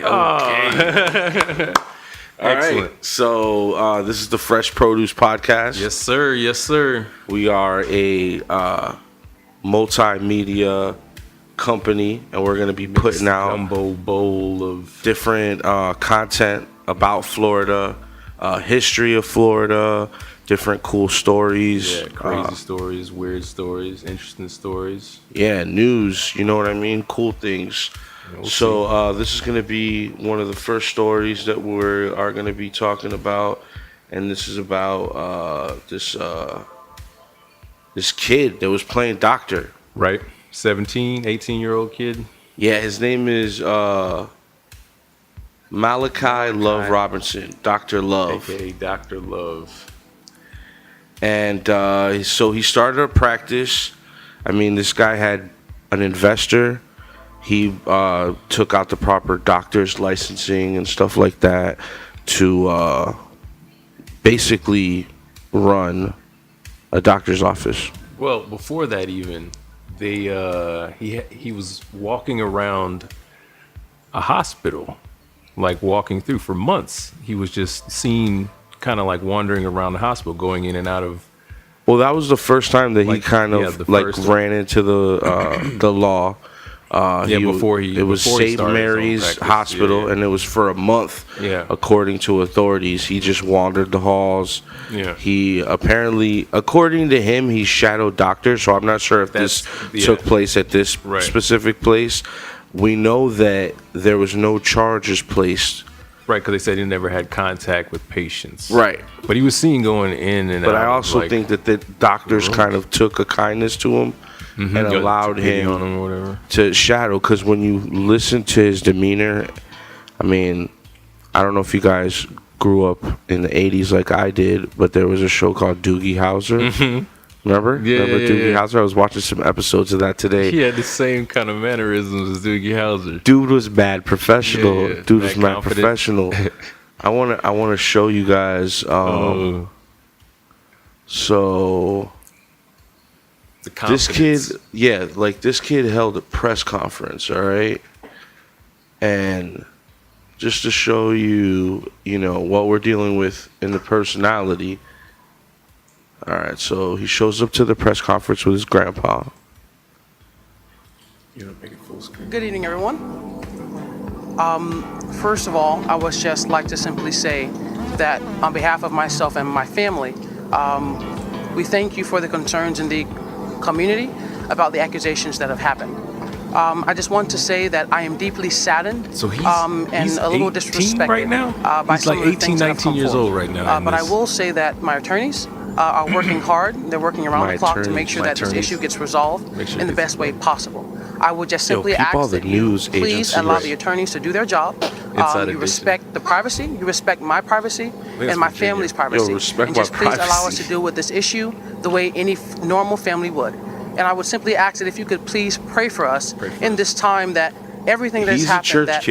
Okay. All right. So this is the Fresh Produce Podcast. Yes, sir. Yes, sir. We are a multimedia company, and we're going to be putting out Gumbo bowl of different content about Florida, history of Florida, different cool stories. Yeah, crazy stories, weird stories, interesting stories. Yeah, news, you know what I mean? Cool things. So this is going to be one of the first stories that we are going to be talking about, and this is about this kid that was playing doctor. Right. 17, 18-year-old kid. Yeah, his name is Malachi Love Robinson, Dr. Love. AKA Dr. Love. And so he started a practice. I mean, this guy had an investor. He took out the proper doctor's licensing and stuff like that to basically run a doctor's office. Well, before that even, he was walking around a hospital, like walking through for months. He was just seen kind of like wandering around the hospital, going in and out of. Well, that was the first time that he kind of ran into the law. It was St. Mary's Hospital, and it was for a month. Yeah. According to authorities, he just wandered the halls. Yeah. He apparently, according to him, he shadowed doctors. So I'm not sure if this took place at this specific place. We know that there was no charges placed. Right, because they said he never had contact with patients. Right. But he was seen going in and out. But I also think that the doctors kind of took a kindness to him. Mm-hmm. And allowed him to shadow, because when you listen to his demeanor, I mean, I don't know if you guys grew up in the 80s like I did, but there was a show called Doogie Howser. Mm-hmm. Remember? Remember Doogie Howser? I was watching some episodes of that today. He had the same kind of mannerisms as Doogie Howser. Dude was mad professional. Yeah, dude was mad professional. I wanna show you guys. So. This kid held a press conference, all right? And just to show you, what we're dealing with in the personality. All right, so he shows up to the press conference with his grandpa. You want to make it full screen? Good evening, everyone. First of all, I would just like to simply say that on behalf of myself and my family, we thank you for the concerns in the community about the accusations that have happened. I just want to say that I am deeply saddened so he's and a little disrespected right now? By he's some like of the 18, 19 years old right now. But I will say that my attorneys are working hard. They're working around the clock to make sure that this issue gets resolved in the best way possible. I would just simply ask that you please allow the attorneys to do their job. You respect the privacy, you respect my privacy, and my family's privacy. And just please allow us to deal with this issue the way any normal family would. And I would simply ask that if you could please pray for us in this time, that everything that's happened, that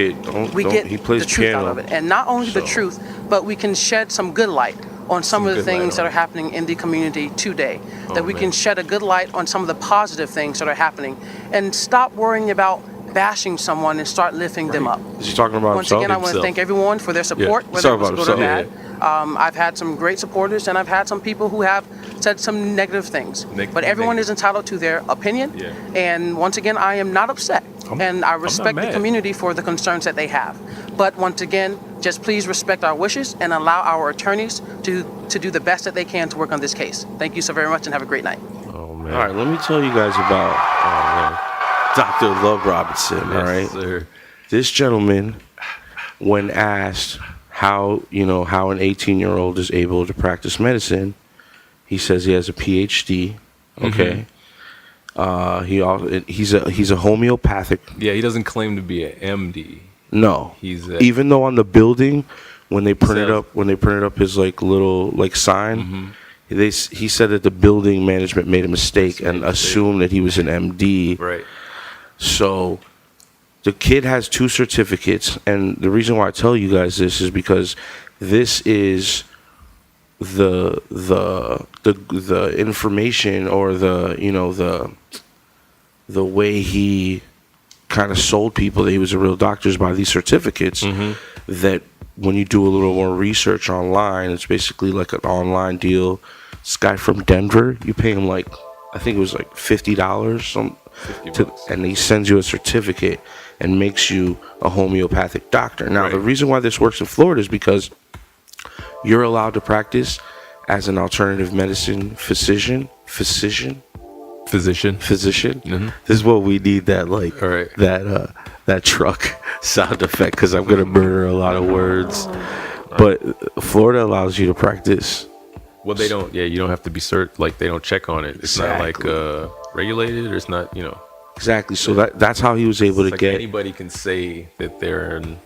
we get the truth out of it. And not only the truth, but we can shed some good light on some of the things that are happening in the community today. That we can shed a good light on some of the positive things that are happening. And stop worrying about bashing someone and start lifting them up. Is he talking about Once again, I want to thank everyone for their support, whether it was good or bad. I've had some great supporters, and I've had some people who have said some negative things. But everyone is entitled to their opinion. Yeah. And once again, I am not upset. And I respect the community for the concerns that they have. But once again, just please respect our wishes and allow our attorneys to do the best that they can to work on this case. Thank you so very much, and have a great night. Oh, man. All right, let me tell you guys about Dr. Love Robinson, all right? Sir. This gentleman, when asked how an 18-year-old is able to practice medicine, he says he has a PhD. Okay. Mm-hmm. He's a homeopathic. Yeah, he doesn't claim to be an MD. No. Even though on the building, when they printed up his little sign, he said that the building management made a mistake and assumed that he was an MD. Right. So the kid has 2 certificates, and the reason why I tell you guys this is because this is the information, or the way he kind of sold people that he was a real doctor is by these certificates that when you do a little more research online, it's basically like an online deal. This guy from Denver, you pay him like, I think it was like $50, and he sends you a certificate and makes you a homeopathic doctor. Now, the reason why this works in Florida is because you're allowed to practice as an alternative medicine physician. Mm-hmm. This is what we need, that like that truck sound effect, because I'm gonna murder a lot of words. But Florida allows you to practice. Well, they don't. Yeah, you don't have to be like they don't check on it. It's not like regulated, or it's not. Exactly. So that's how he was able to like get. Anybody can say that they're in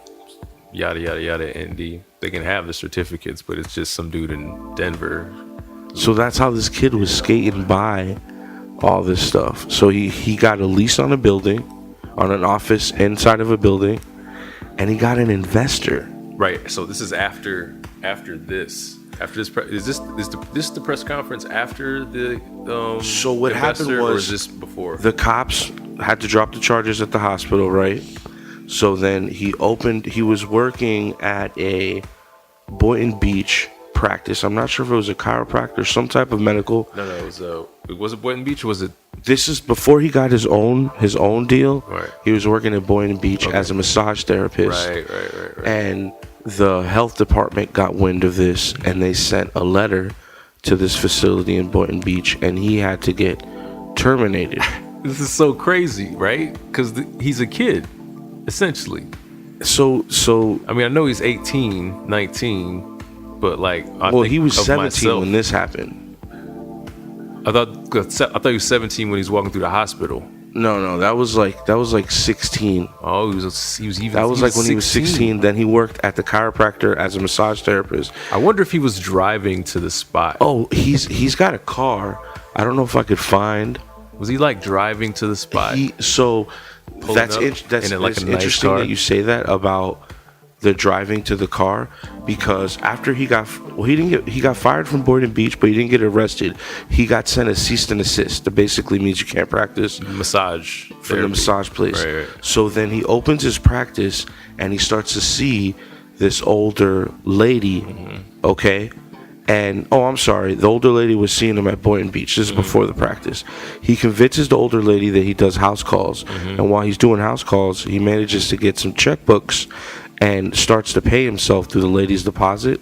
yada yada yada, and they can have the certificates, but it's just some dude in Denver. So that's how this kid was skating by all this stuff. So he got a lease on a building, on an office inside of a building, and he got an investor. Right. So this is after this. After this, is this the press conference after the so what happened was, or is this before? The cops had to drop the charges at the hospital, right? So then he was working at a Boynton Beach practice. I'm not sure if it was a chiropractor, some type of medical. No, it was Boynton Beach, or was it? This is before he got his own deal. Right. He was working at Boynton Beach as a massage therapist. Right. And the health department got wind of this, and they sent a letter to this facility in Boynton Beach, and he had to get terminated. This is so crazy, right? Because he's a kid, essentially. So I mean, I know he's 18, 19, but like, he was 17 when this happened. I thought he was 17 when he was walking through the hospital. No, that was like 16. Oh, he was even. That was like when 16. He was 16. Then he worked at the chiropractor as a massage therapist. I wonder if he was driving to the spot. Oh, he's got a car. I don't know if I could find. Was he like driving to the spot? That's interesting that you say that about the driving to the car, because after he got fired from Boynton Beach, but he didn't get arrested. He got sent a cease and desist. That basically means you can't practice massage from the massage place. Right. So then he opens his practice and he starts to see this older lady. Okay. And I'm sorry, the older lady was seeing him at Boynton Beach. This is before the practice. He convinces the older lady that he does house calls, and while he's doing house calls, he manages to get some checkbooks and starts to pay himself through the lady's deposit.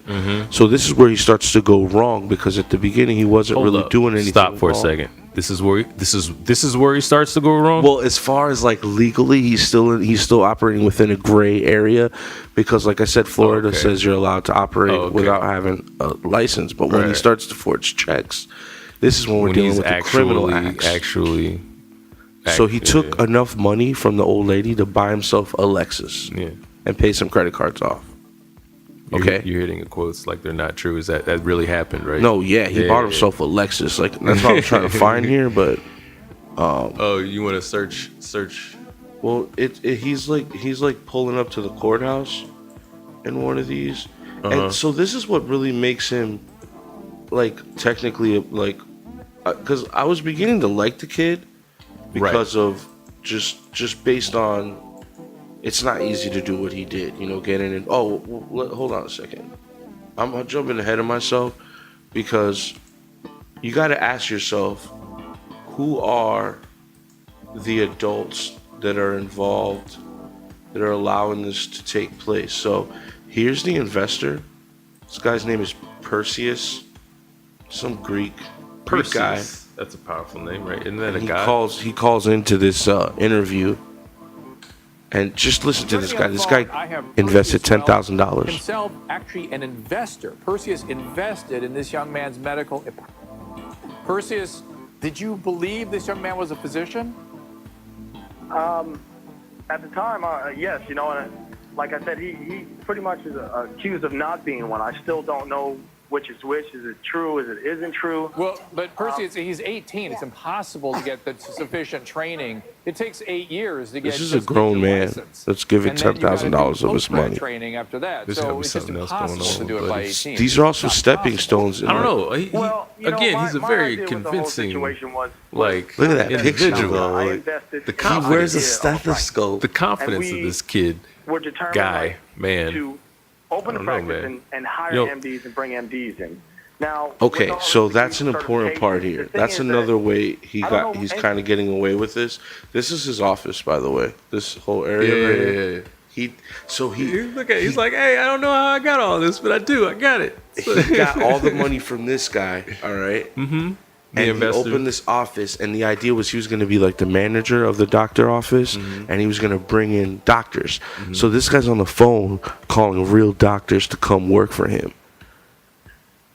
So this is where he starts to go wrong, because at the beginning he wasn't really doing anything. Stop for wrong. A second. This is where he starts to go wrong. Well, as far as like legally, he's still operating within a gray area, because like I said, Florida says you're allowed to operate without having a license. But when he starts to forge checks, this is when we're dealing with the criminal acts. So he took enough money from the old lady to buy himself a Lexus. Yeah. And pay some credit cards off. Okay, you're hitting quotes like they're not true. Is that really happened, right? No, he bought himself a Lexus. Like, that's what I'm trying to find here. But you want to search? Well, he's like pulling up to the courthouse in one of these, and so this is what really makes him like technically like, because I was beginning to like the kid because of just based on. It's not easy to do what he did, getting in. Hold on a second. I'm jumping ahead of myself, because you got to ask yourself, who are the adults that are involved, that are allowing this to take place? So here's the investor. This guy's name is Perseus, some Greek guy. That's a powerful name, right? Isn't that a guy? He calls into this interview. And just listen to this guy. This guy invested $10,000. Himself, actually an investor. Perseus invested in this young man's medical. Perseus, did you believe this young man was a physician? At the time, yes. And like I said, he pretty much is accused of not being one. I still don't know which is which. Is it true? Is it isn't true? Well, but Percy, he's 18. It's impossible to get the sufficient training. It takes 8 years to get. This is a grown man. Let's give it $10,000 of his money. Training after that, There's so gotta be it's just something else going impossible on, to do it but by it's- 18. These are also stepping stones. I don't know. Well, He's a my very idea with the whole convincing, situation was, like, Look at that picture, individual. though. I Like, invested the in confidence. he wears a idea of stethoscope. The confidence of this kid, we're determined guy, man. to open I a don't know, practice man. and hire Yo. MDs and bring MDs in. Now, Okay, with all so the that's an important part certifications, here. the thing That's is that another way I don't know he's any- kind of getting away with this. This is his office, by the way. This whole area. right here. He's like, hey, I don't know how I got all this, but I do. I got it. he got all the money from this guy. All right. Mm-hmm. And he opened this office, and the idea was he was going to be like the manager of the doctor office, and he was going to bring in doctors. So this guy's on the phone calling real doctors to come work for him.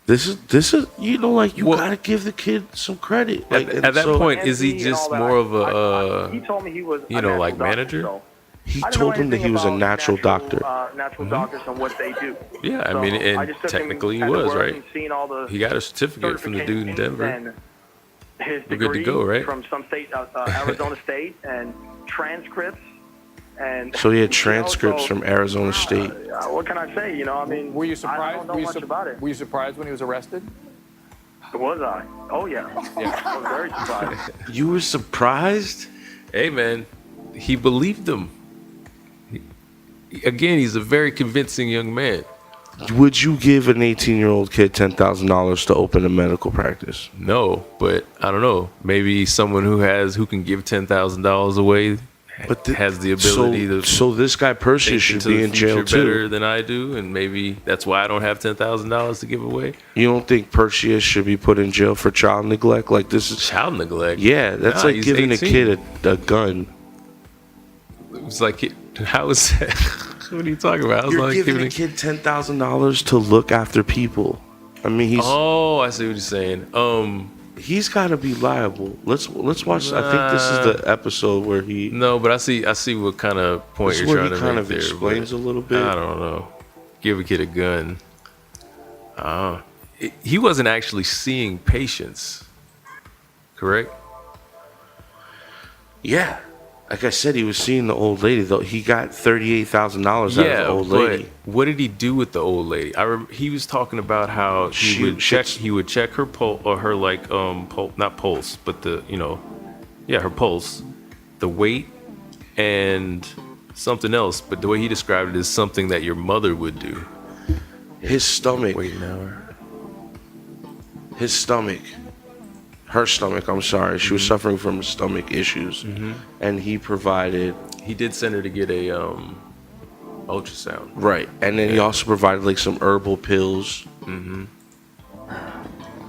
This is you know, like, you gotta give the kid some credit. Like, At that point, is he MD and just all that, more of he a, told me he was you a know, natural like doctor, manager? so He I don't know told him that he anything was a about natural doctor. Natural doctors and what they do. Yeah, I So mean, and just took him technically he at his was, word right? and seen all the He got a certificate from the dude in certifications Denver. and his We're good to degree go, right? from some state, Arizona State, and transcripts. And So he had transcripts from Arizona State. What can I say? You know, I mean, Were you I surprised? don't know much about it. Were you surprised when he was arrested? Was I? Oh yeah. I was very surprised. You were surprised? Hey, man, he believed him. Again, he's a very convincing young man. Would you give an 18-year-old kid $10,000 to open a medical practice? No, but I don't know. Maybe someone who can give $10,000 away, but has the ability to. So this guy Percy should be in jail too. Better than I do, and maybe that's why I don't have $10,000 to give away. You don't think Perseus should be put in jail for child neglect? Like, this is child neglect. Yeah, that's like he's giving 18. a kid a gun. It's like, how is that? What are you talking about? I was You're like giving a kid $10,000 to look after people. I mean, he's. Oh, I see what you're saying. He's got to be liable. Let's watch. I think this is the episode where he. No, but I see what kind of point you're trying to make. Kind of there, explains a little bit. I don't know. Give a kid a gun. He wasn't actually seeing patients, correct? Yeah, like I said, he was seeing the old lady. Though he got $38,000 out of the old lady. But what did he do with the old lady? He was talking about how he would check her pulse, or her not pulse, but her pulse, the weight, and something else. But the way he described it is something that your mother would do. His stomach. Wait an hour. His stomach. Her stomach, I'm sorry. She was suffering from stomach issues. And he provided. He did send her to get a ultrasound. Right. And then he also provided like some herbal pills.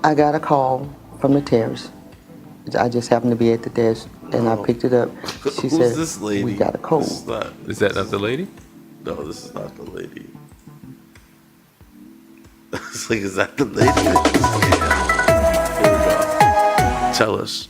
I got a call from the terrace. I just happened to be at the desk and I picked it up. She Who's said, this lady? we got a cold. Is that not the lady? No, this is not the lady. It's like, is that the lady? Yeah. Here we go. Tell us.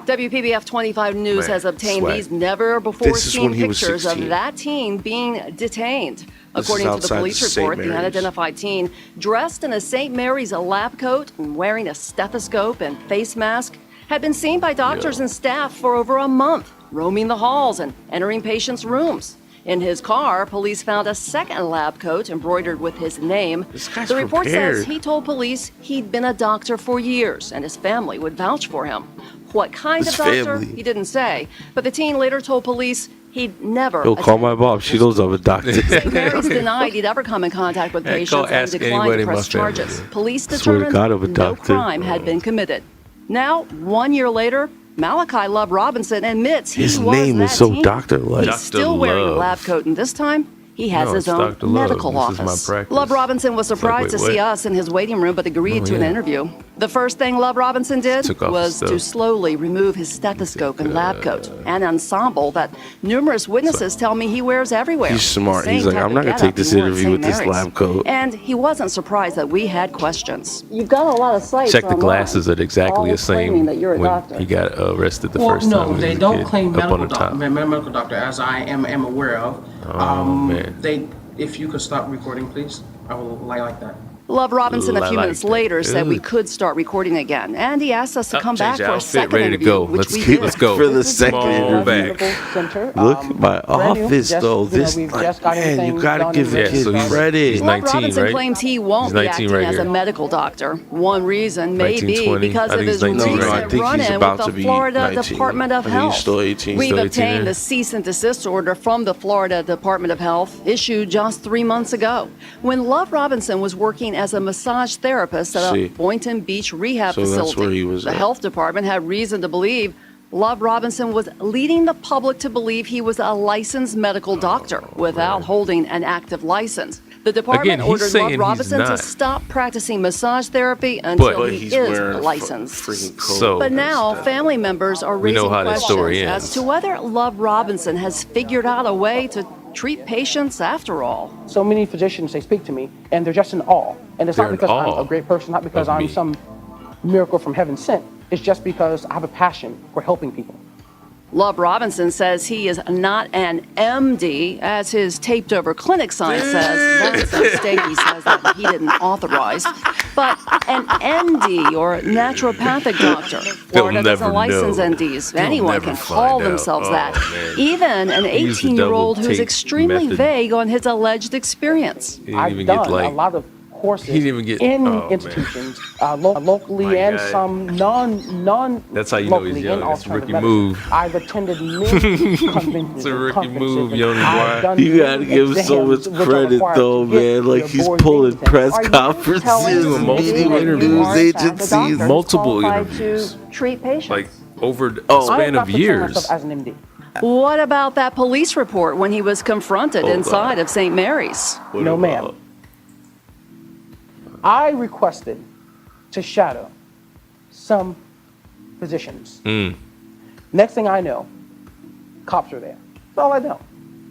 WPBF 25 News has obtained swag. these never-before-seen he was pictures of 16. that teen being detained. This According is to the outside police the St. report, the Mary's. unidentified teen, dressed in a St. Mary's lab coat and wearing a stethoscope and face mask, had been seen by doctors and staff for over a month, roaming the halls and entering patients' rooms. In his car, police found a second lab coat embroidered with his name. This guy's The report prepared. says he told police he'd been a doctor for years and his family would vouch for him. What kind His of doctor, family. he didn't say, but the teen later told police he'd never. Yo, call my attended mom. She knows I'm a doctor. St. Mary's denied he'd ever come in contact with Hey, patients and ask declined anybody to in my press family. charges. Police Swear to determined God, I'm a no doctor. crime had been committed. Now, 1 year later, Malachi Love Robinson admits he His was name that is so teen. doctor-like. He's Dr. still wearing a Love. lab coat, and this time he has No, his it's own Dr. Love. medical This is my office. practice. Love Robinson was It's like, surprised wait, to see what? us in his waiting room, but agreed Oh, to an yeah. interview. The first thing Love Robinson did Took off was his to stuff. slowly remove his stethoscope and lab coat, an ensemble that numerous witnesses tell me he wears everywhere. He's smart. The same He's like, type I'm of not going to getup take this he wore at interview St. with this Mary's. lab coat. And he wasn't surprised that we had questions. You've got a lot of sites Check the online, glasses at exactly all the same claiming that you're a when doctor. he got arrested the Well, first time. no, he they was a don't kid, claim up on medical the top. doctor, as I am aware of. Oh, man. If you could stop recording, please. I will like that. Love Robinson a few minutes later said we Ugh. could start recording again, and he asked us to come back change for a outfit, second ready to interview, go. which we Let's did. let's go. For the second Come on interview. back. Center, Look at my brand new, office, just, though. you know, This, we've like, just got man, everything you gotta done give the and kid ready. credit. He's Love 19, Robinson right? claims he won't He's be 19 acting right as a here. medical doctor. One reason may 19, be 20. because I of think his he's 19 recent right. I think he's run-in about with to the be Florida 19. Department of I think Health. he's still 18. We've Still 18, obtained yeah. a cease and desist order from the Florida Department of Health, issued just 3 months ago, when Love Robinson was working as a massage therapist at See. a Boynton Beach rehab So that's facility. where he was The at. health department had reason to believe Love Robinson was leading the public to believe he was a licensed medical doctor without holding an active license. The department Again, he's ordered saying Love he's Robinson to not. stop practicing massage therapy until But he he's is wearing licensed. freaking coat. So- But now, family members are We know raising how that story questions ends. as to whether Love Robinson has figured out a way to treat patients after all. So many physicians, they speak to me, and they're just in awe. And it's They're not in because I'm awe a great person, not because of I'm me. some miracle from heaven sent. It's just because I have a passion for helping people. Love Robinson says he is not an MD, as his taped-over clinic sign says. That's a mistake he says that he didn't authorize. But an ND, or naturopathic doctor. Florida doesn't never license know. NDs. They'll Anyone never can find call out. themselves Oh, that. man. Even an He used the 18-year-old double who's tape extremely method. vague on his alleged experience. He didn't I've even done get like a lot of courses he didn't even get- in oh, man. institutions, locally My and guy. some non That's how you know he's locally young. and It's a rookie alternative move. medicine. I've attended many conventions. It's a and rookie conferences, move, and young I've boy. done You gotta many give him so much exams which are credit, required though, to get man. Like, your he's board pulling meetings. press Are you conferences, telling Doing me multiple that you interviews, are agencies. Multiple qualified interviews. to treat patients? like over a I am span not of considering years. myself as an MD. What about that police report when he was confronted Hold inside on. of St. Mary's? What No, about- ma'am. I requested to shadow some physicians. Next thing I know, cops are there. That's all I know.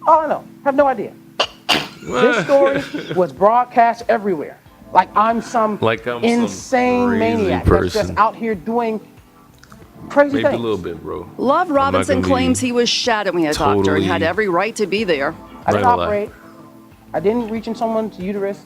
All I know. Have no idea. This story was broadcast everywhere. Like I'm some Like I'm some insane crazy maniac that's just person. out here doing crazy Maybe a things. little bit, bro. Love Robinson gonna claims be he was shadowing a doctor and had totally every right to be there. I didn't Right, a lot. operate. I didn't reach in someone's uterus.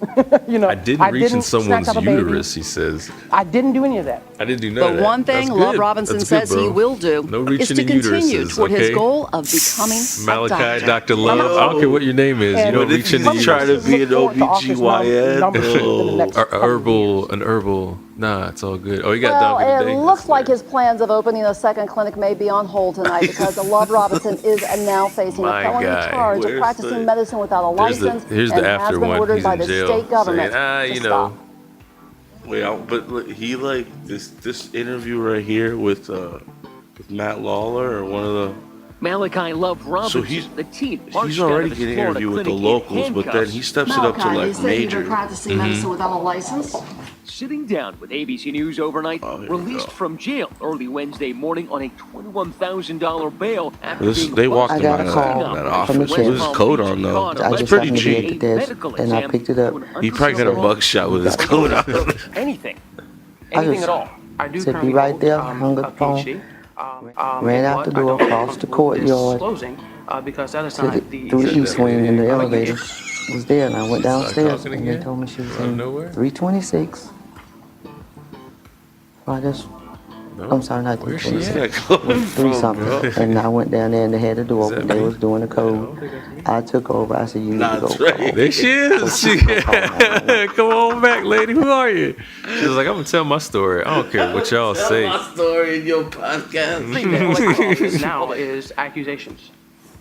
You know, I didn't reach in snatch someone's up a baby. uterus, he says. I didn't do any of that. I didn't do none of But that. one thing That's Love good. Robinson That's good, says he bro. will do No is reaching to in continue uteruses, toward his okay? goal of becoming Malachi, a doctor. Dr. Love. I don't care what your name is. You And don't But if reach in he's the trying to uterus. be an Look forward to office OBGYN, number two in the next Or couple of years. an herbal. Nah, it's all good. Oh, you got Well, Donkey today? it looks That's like hilarious. his plans of opening a second clinic may be on hold tonight because Love Robinson is now facing a My felony guy. charge of Where's practicing the- medicine without a license Here's and the has after been one. ordered He's by in the jail. state government Saying, to you stop. know. Wait, but look, he like this interview right here with Matt Lawler or one of the. Malachi Love Robinson, So he's the teen, he's already getting interviewed with the locals, but then he steps it up to like major. practicing medicine without a license. sitting down with ABC News overnight, Oh, here we released go. from jail early Wednesday morning on a $21,000 bail after This, being they walked busted him got out a of call that from office the with sheriff. his coat on though. I That's just pretty happened to be at cheap. the desk, and I picked it up. He probably got a buckshot with his coat on. Anything. I Anything just at all. I do said, currently "Be right hold, there," hung up a the phone, PhD. ran out But the I door, don't feel crossed the comfortable courtyard, disclosing, because that is to not the, the through the east wing in the elevator. allegation. Was there, and I went downstairs, talking and they again? told me she was Out of in nowhere? 326. I just, I'm sorry, not Where's she 326. at? Three something, and I went down there and they had the door Is that open. They me? was doing the code. I took over. I said, "You need Nah, to go." that's right. There she is. Come on back, lady. Who are you? She was like, I'm gonna tell my story. I don't care what y'all say. my story in your podcast. Now is accusations.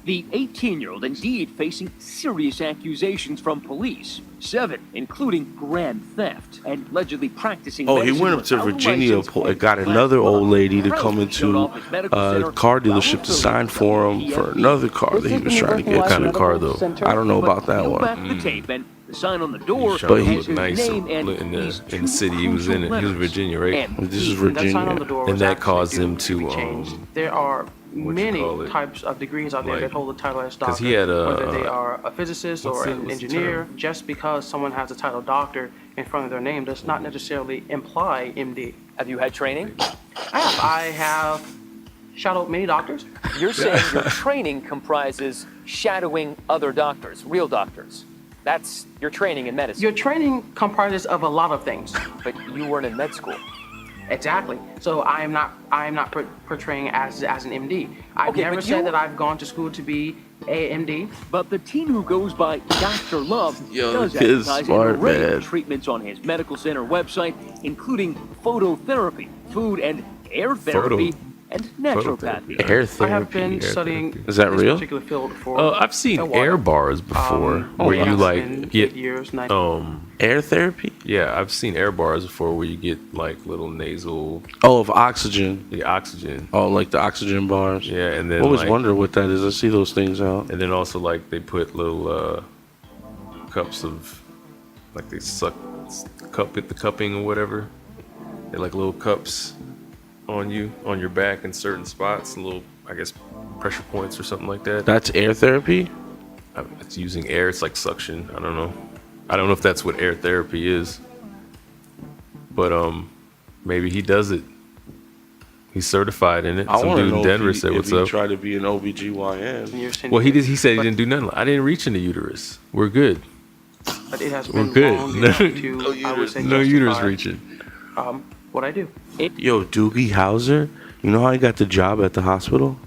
The 18-year-old indeed facing serious accusations from police. 7, including grand theft and allegedly practicing. Oh, he medicine went up to without a Virginia, license and got and another black old lung. lady to Proudly come showed into off his medical a center car while dealership to affiliated sign with for him for WPMD. another car that he was trying to get. What kind of to. car, though? I don't know But about that peel one. back the tape and the sign on the door He's trying to has look his nice name and in these the city he was in. He was in Virginia, right? And This is That sign on the Virginia. door And was that actually caused due him to, be changed. um, There are you many call it? types of degrees out there Like- that hold the title as 'cause doctor, he had a, whether they are a physicist or what's the- an what's the engineer. term? Just because someone has the title doctor in front of their name does not necessarily imply MD. Have you had training? I have shadowed many doctors. You're saying your training comprises shadowing other doctors, real doctors. That's your training in medicine. Your training comprises of a lot of things. But you weren't in med school. Exactly. So I am not portraying as an MD. I've never said that I've gone to school to be a MD. But the teen who goes by Dr. Love does kid's advertise smart, an array man. of treatments on his medical center website, including phototherapy, food and air therapy, and naturopathy. Air therapy. I have been studying Is that this real? particular field for I've seen a while. air bars before where you it's like been get 8 years, 9 Air therapy? yeah, I've seen air bars before where you get like little nasal Oh, of oxygen. oxygen. Oh, like the oxygen bars. Yeah, and I then always like, wonder what that is. I see those things out. and then also like they put little cups of like they suck at the cupping or whatever. They're like little cups on your back in certain spots, little I guess pressure points or something like that. That's air therapy? It's using air. It's like suction. I don't know. I don't know if that's what air therapy is. But maybe he does it. He's certified in it. I Some want to dude know in Denver if said, he "What's up?" tried to be an OBGYN. Well, he said he didn't do nothing. I didn't reach into uterus. We're good. But it has We're been good. long enough to, I would say, No uterus justify, reaching. what I do. Yo, Doogie Howser, you know how he got the job at the hospital?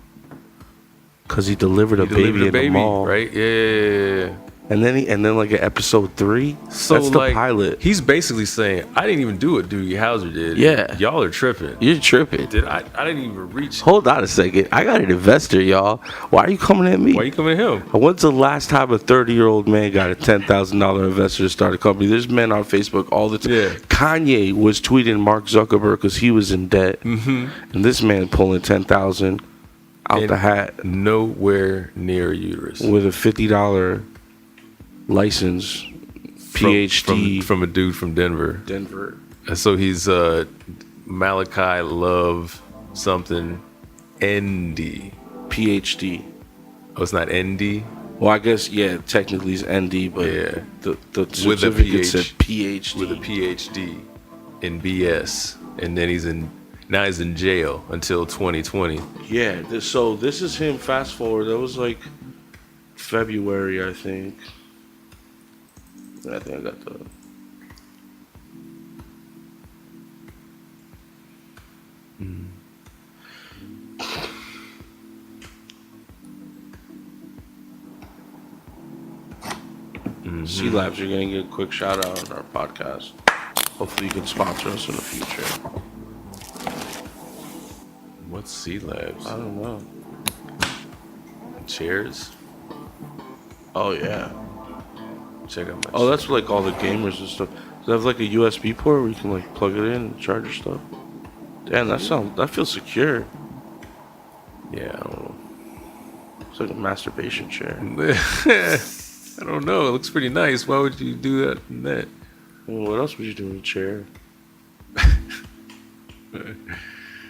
Because he delivered a baby in the mall. Right? Yeah. And then like at episode 3, So that's the like, pilot. he's basically saying, I didn't even do what Doogie Howser did. Yeah. Y'all are tripping. You're tripping. I didn't even reach. Hold on a second. I got an investor, y'all. Why are you coming at me? Why you coming at him? When's the last time a 30-year-old man got a $10,000 investor to start a company? There's men on Facebook all the time. Yeah. Kanye was tweeting Mark Zuckerberg because he was in debt. Mm-hmm. And this man pulling $10,000 out the hat Nowhere near uterus. with a $50 license, PhD. From a dude from Denver. Denver. And so he's Malachi Love something ND. PhD. Oh, it's not ND? Well, I guess, yeah, technically it's ND, but Yeah. the With a certificate PhD. said PhD. With a PhD in BS. And then now he's in jail until 2020. Yeah, so this is him. Fast forward. That was like February, I think. I think I got the. C Labs, you're gonna get a quick shout out on our podcast. Hopefully, you can sponsor us in the future. What's C Labs? I don't know. Chairs? Oh yeah. Check out my Oh, that's like all the gamers and stuff. Does it have like a USB port where you can like plug it in and charge your stuff? Damn, that feels secure. Yeah, I don't know. It's like a masturbation chair. I don't know. It looks pretty nice. Why would you do that in that? Well, what else would you do in a chair?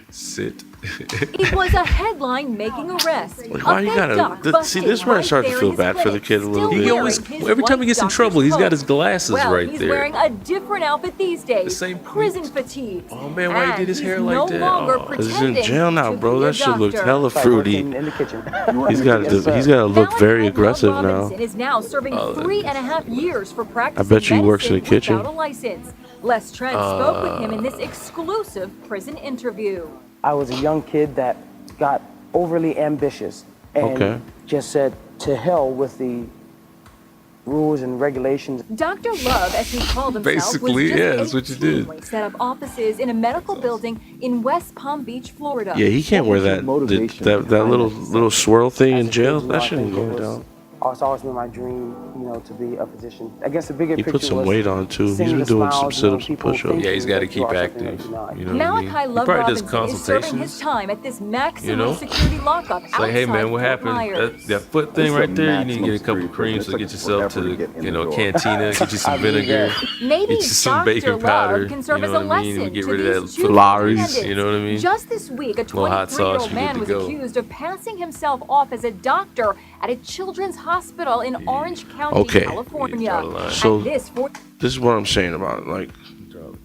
Sit. It was a headline making arrest. Like, why you gotta see? This is where I start to feel bad for the kid a little bit. He always, every time he gets in trouble, he's got his glasses right he's there. wearing a different outfit these days. The same prison fatigue. Oh man, why he did his hair like no that? longer Oh. He's in jail now, to bro. be a That shit looked doctor. hella fruity. In the kitchen. He's got to look very Malachi aggressive Love now. Robinson is now serving 3.5 years for practicing bet you he works in the medicine kitchen. without a license. Les Trent spoke with him in this exclusive prison interview. I was a young kid that got overly ambitious and just said to hell with the rules and regulations. Dr. Love, as he called himself, Basically, was just yeah, that's what you did. 18 when he set up offices in a medical building in West Palm Beach, Florida. Yeah, he can't wear that little swirl thing in jail. That shouldn't go down. It's always been my dream, to be a physician. I guess the bigger He picture put some was weight on too. He's seeing been the doing some smiles, sit-ups and people push-ups. thinking Yeah, he's got to that keep you are active. something that you're not. You know what I mean? Malachi Love He probably does Robinson is serving his consultations. time at this maximum You know? security lockup It's like, hey man, what outside Fort happened? Myers. That foot thing right there, you need to get a couple creams to get yourself to the, cantina, get you some vinegar, Maybe get you some Dr. baking powder, Love can serve you as know a what I mean? lesson Get to rid of these that two Lowry's, defendants. you know what I mean? Just this week, a Little hot sauce, 23-year-old you man good was to go. accused of passing himself off as a doctor at a children's hospital in Orange County, Okay. California. So And this this is what I'm saying about it. Like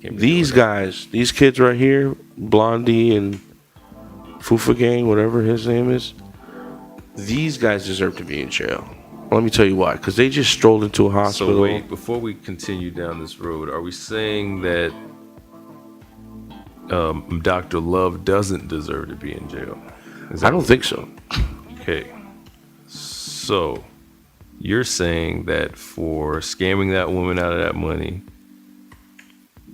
these guys, these kids right here, Blondie and Fufa Gang, whatever his name is. These guys deserve to be in jail. Let me tell you why. Because they just strolled into a hospital. So wait, before we continue down this road, are we saying that Dr. Love doesn't deserve to be in jail? I don't think so. Okay. So you're saying that for scamming that woman out of that money,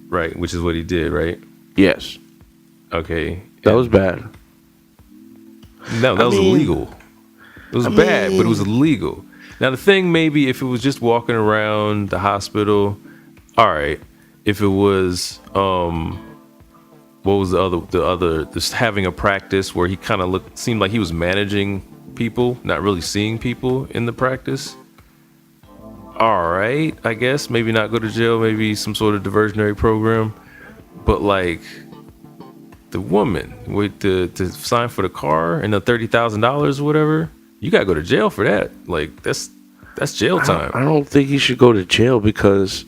right, which is what he did, right? Yes. Okay. That was bad. No, that was illegal. It was bad, but it was illegal. Now the thing, maybe if it was just walking around the hospital, all right. If it was, what was the other, just having a practice where he kind of seemed like he was managing people, not really seeing people in the practice. All right, I guess maybe not go to jail, maybe some sort of diversionary program, but like the woman with to sign for the car and the $30,000 or whatever, you gotta go to jail for that. Like that's jail time. I don't think he should go to jail because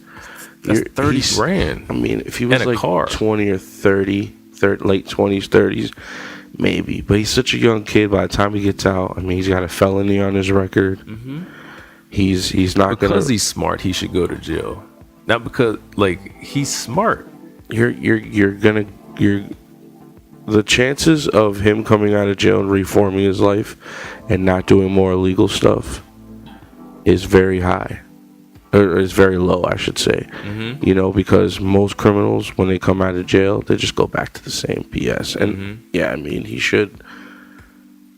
that's 30 grand. I mean, if he was like car. 20 or 30, late 20s, 30s, maybe. But he's such a young kid. By the time he gets out, I mean, he's got a felony on his record. Mm-hmm. He's not because he's smart. He should go to jail, not because like he's smart. The chances of him coming out of jail and reforming his life and not doing more illegal stuff is very high. Or is very low, I should say. Mm-hmm. You know, because most criminals, when they come out of jail, they just go back to the same BS. And yeah, I mean, he should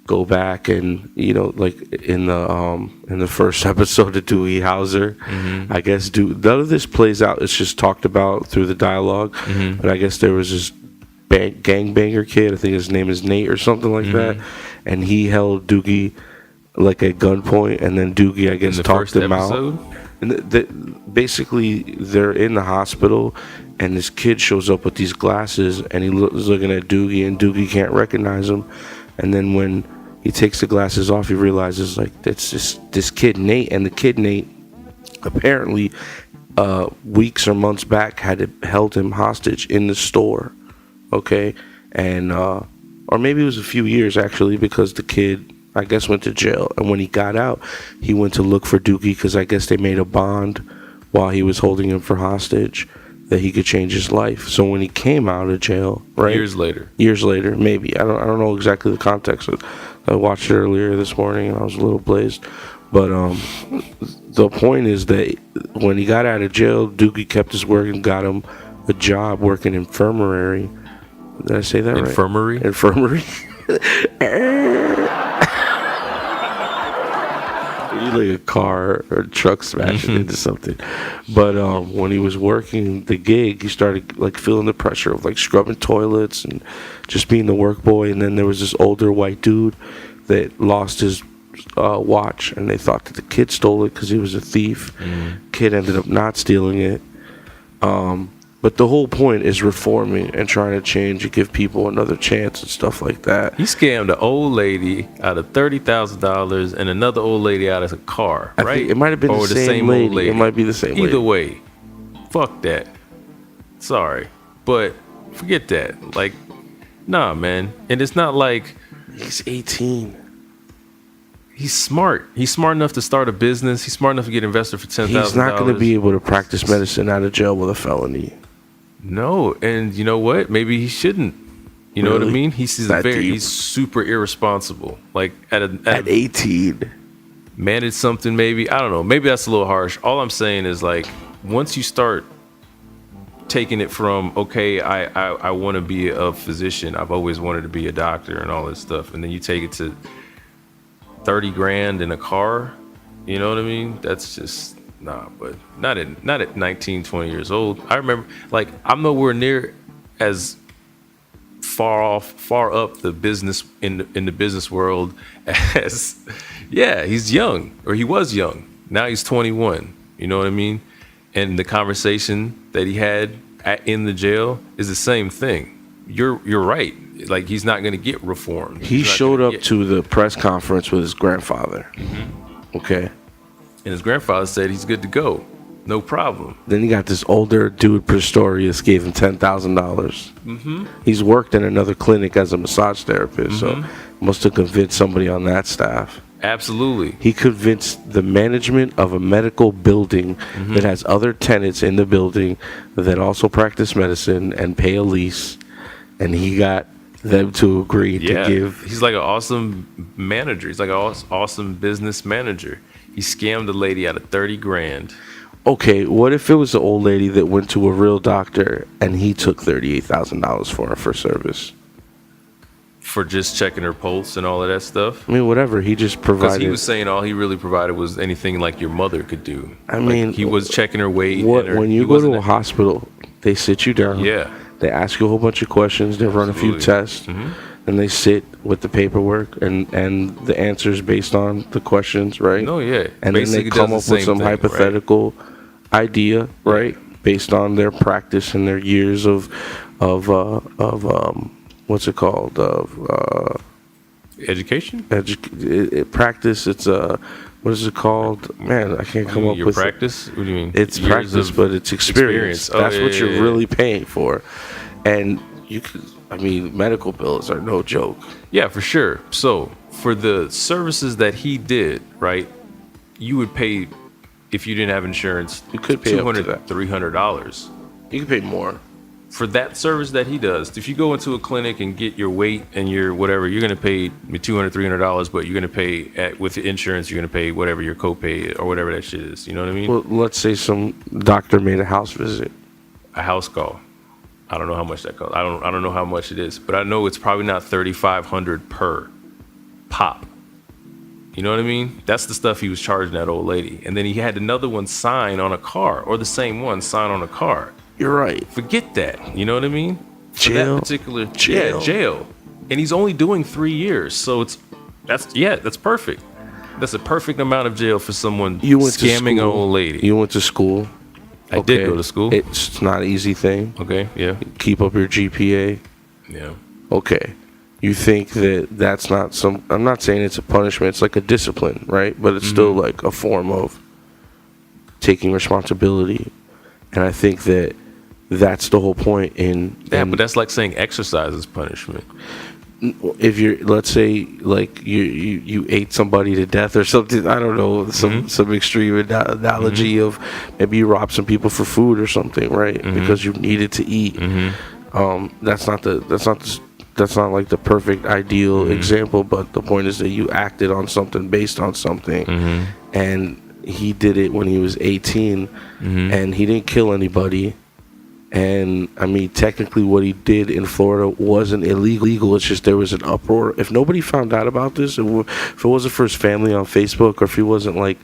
go back and, you know, like in the first episode of Doogie Howser, I guess none of this plays out. It's just talked about through the dialogue. But I guess there was this gangbanger kid. I think his name is Nate or something like that, and he held Doogie like at gunpoint, and then Doogie, I guess, talked him out. And basically, they're in the hospital, and this kid shows up with these glasses, and he was looking at Doogie, and Doogie can't recognize him. And then when he takes the glasses off, he realizes like that's this kid Nate, and the kid Nate apparently weeks or months back had held him hostage in the store. Okay, and or maybe it was a few years actually, because the kid, I guess, went to jail, and when he got out, he went to look for Doogie because I guess they made a bond while he was holding him for hostage that he could change his life. So when he came out of jail, right, years later, maybe I don't know exactly the context. I watched it earlier this morning and I was a little blazed, but the point is that when he got out of jail, Doogie kept his word and got him a job working infirmary. Did I say that right? Infirmary. Like a car or a truck smashing into something. But when he was working the gig, he started like feeling the pressure of like scrubbing toilets and just being the work boy. And then there was this older white dude that lost his watch, and they thought that the kid stole it because he was a thief. Kid ended up not stealing it. But the whole point is reforming and trying to change and give people another chance and stuff like that. He scammed an old lady out of $30,000 and another old lady out of a car, right? I think it might have been the same lady. Old lady. It might be the same lady. Either way, fuck that. Sorry. But forget that. Like, nah, man. And it's not like... He's 18. He's smart. He's smart enough to start a business. He's smart enough to get invested for $10,000. He's not going to be able to practice medicine out of jail with a felony. No, and you know what? Maybe he shouldn't. You know what I mean? He's super irresponsible. Like at 18, manage something. Maybe, I don't know. Maybe that's a little harsh. All I'm saying is like once you start taking it from okay, I want to be a physician. I've always wanted to be a doctor and all this stuff, and then you take it to 30 grand in a car. You know what I mean? That's just. Nah, but not at 19, 20 years old. I remember, like, I'm nowhere near as far up the business in the business world as, yeah, he's young, or he was young. Now he's 21. You know what I mean? And the conversation that he had in the jail is the same thing. You're right. Like, he's not going to get reformed. He showed up to the press conference with his grandfather. Okay. And his grandfather said he's good to go. No problem. Then he got this older dude, Pistorius, gave him $10,000. He's worked in another clinic as a massage therapist, so must have convinced somebody on that staff. Absolutely. He convinced the management of a medical building that has other tenants in the building that also practice medicine and pay a lease, and he got them to agree to give. He's like an awesome manager. He's like an awesome business manager. He scammed the lady out of $30,000. Okay, what if it was the old lady that went to a real doctor and he took $38,000 for her for service? For just checking her pulse and all of that stuff? I mean, whatever. He just provided. Because he was saying all he really provided was anything like your mother could do. I mean, he was checking her weight. When you go to a hospital, they sit you down. Yeah. They ask you a whole bunch of questions. They run a few tests. And they sit with the paperwork and the answers based on the questions, right? No, yeah. And then they come up with some hypothetical idea, right? Based on their practice and their years of what's it called? Education? Practice. It's what is it called? Man, I can't come up your with practice. What do you mean? It's practice, but it's experience. Oh, That's what you're really paying for, and you could. I mean, medical bills are no joke. Yeah, for sure. So for the services that he did, right, you would pay, if you didn't have insurance, you could pay $200, $300. You could pay more. For that service that he does. If you go into a clinic and get your weight and your whatever, you're going to pay $200, $300, but you're going to pay, with the insurance, you're going to pay whatever your copay or whatever that shit is. You know what I mean? Well, let's say some doctor made a house visit. A house call. I don't know how much that costs. I don't know how much it is, but I know it's probably not $3,500 per pop. You know what I mean? That's the stuff he was charging that old lady. And then he had another one sign on a car, or the same one sign on a car. You're right. Forget that. You know what I mean? Jail. For that particular jail. And he's only doing 3 years, so that's perfect. That's a perfect amount of jail for someone scamming an old lady. You went to school. I did go to school. It's not an easy thing. Okay, yeah. Keep up your GPA. Yeah. Okay. You think that's not some... I'm not saying it's a punishment. It's like a discipline, right? But it's still like a form of taking responsibility. And I think that's the whole point in... Yeah, but that's like saying exercise is punishment. If you're, let's say, like you ate somebody to death or something, I don't know, some extreme analogy of maybe you robbed some people for food or something, right? Because you needed to eat. That's not like the perfect ideal example, but the point is that you acted on something based on something, and he did it when he was 18, and he didn't kill anybody. And I mean, technically what he did in Florida wasn't illegal. It's just there was an uproar. If nobody found out about this, if it wasn't for his family on Facebook, or if he wasn't like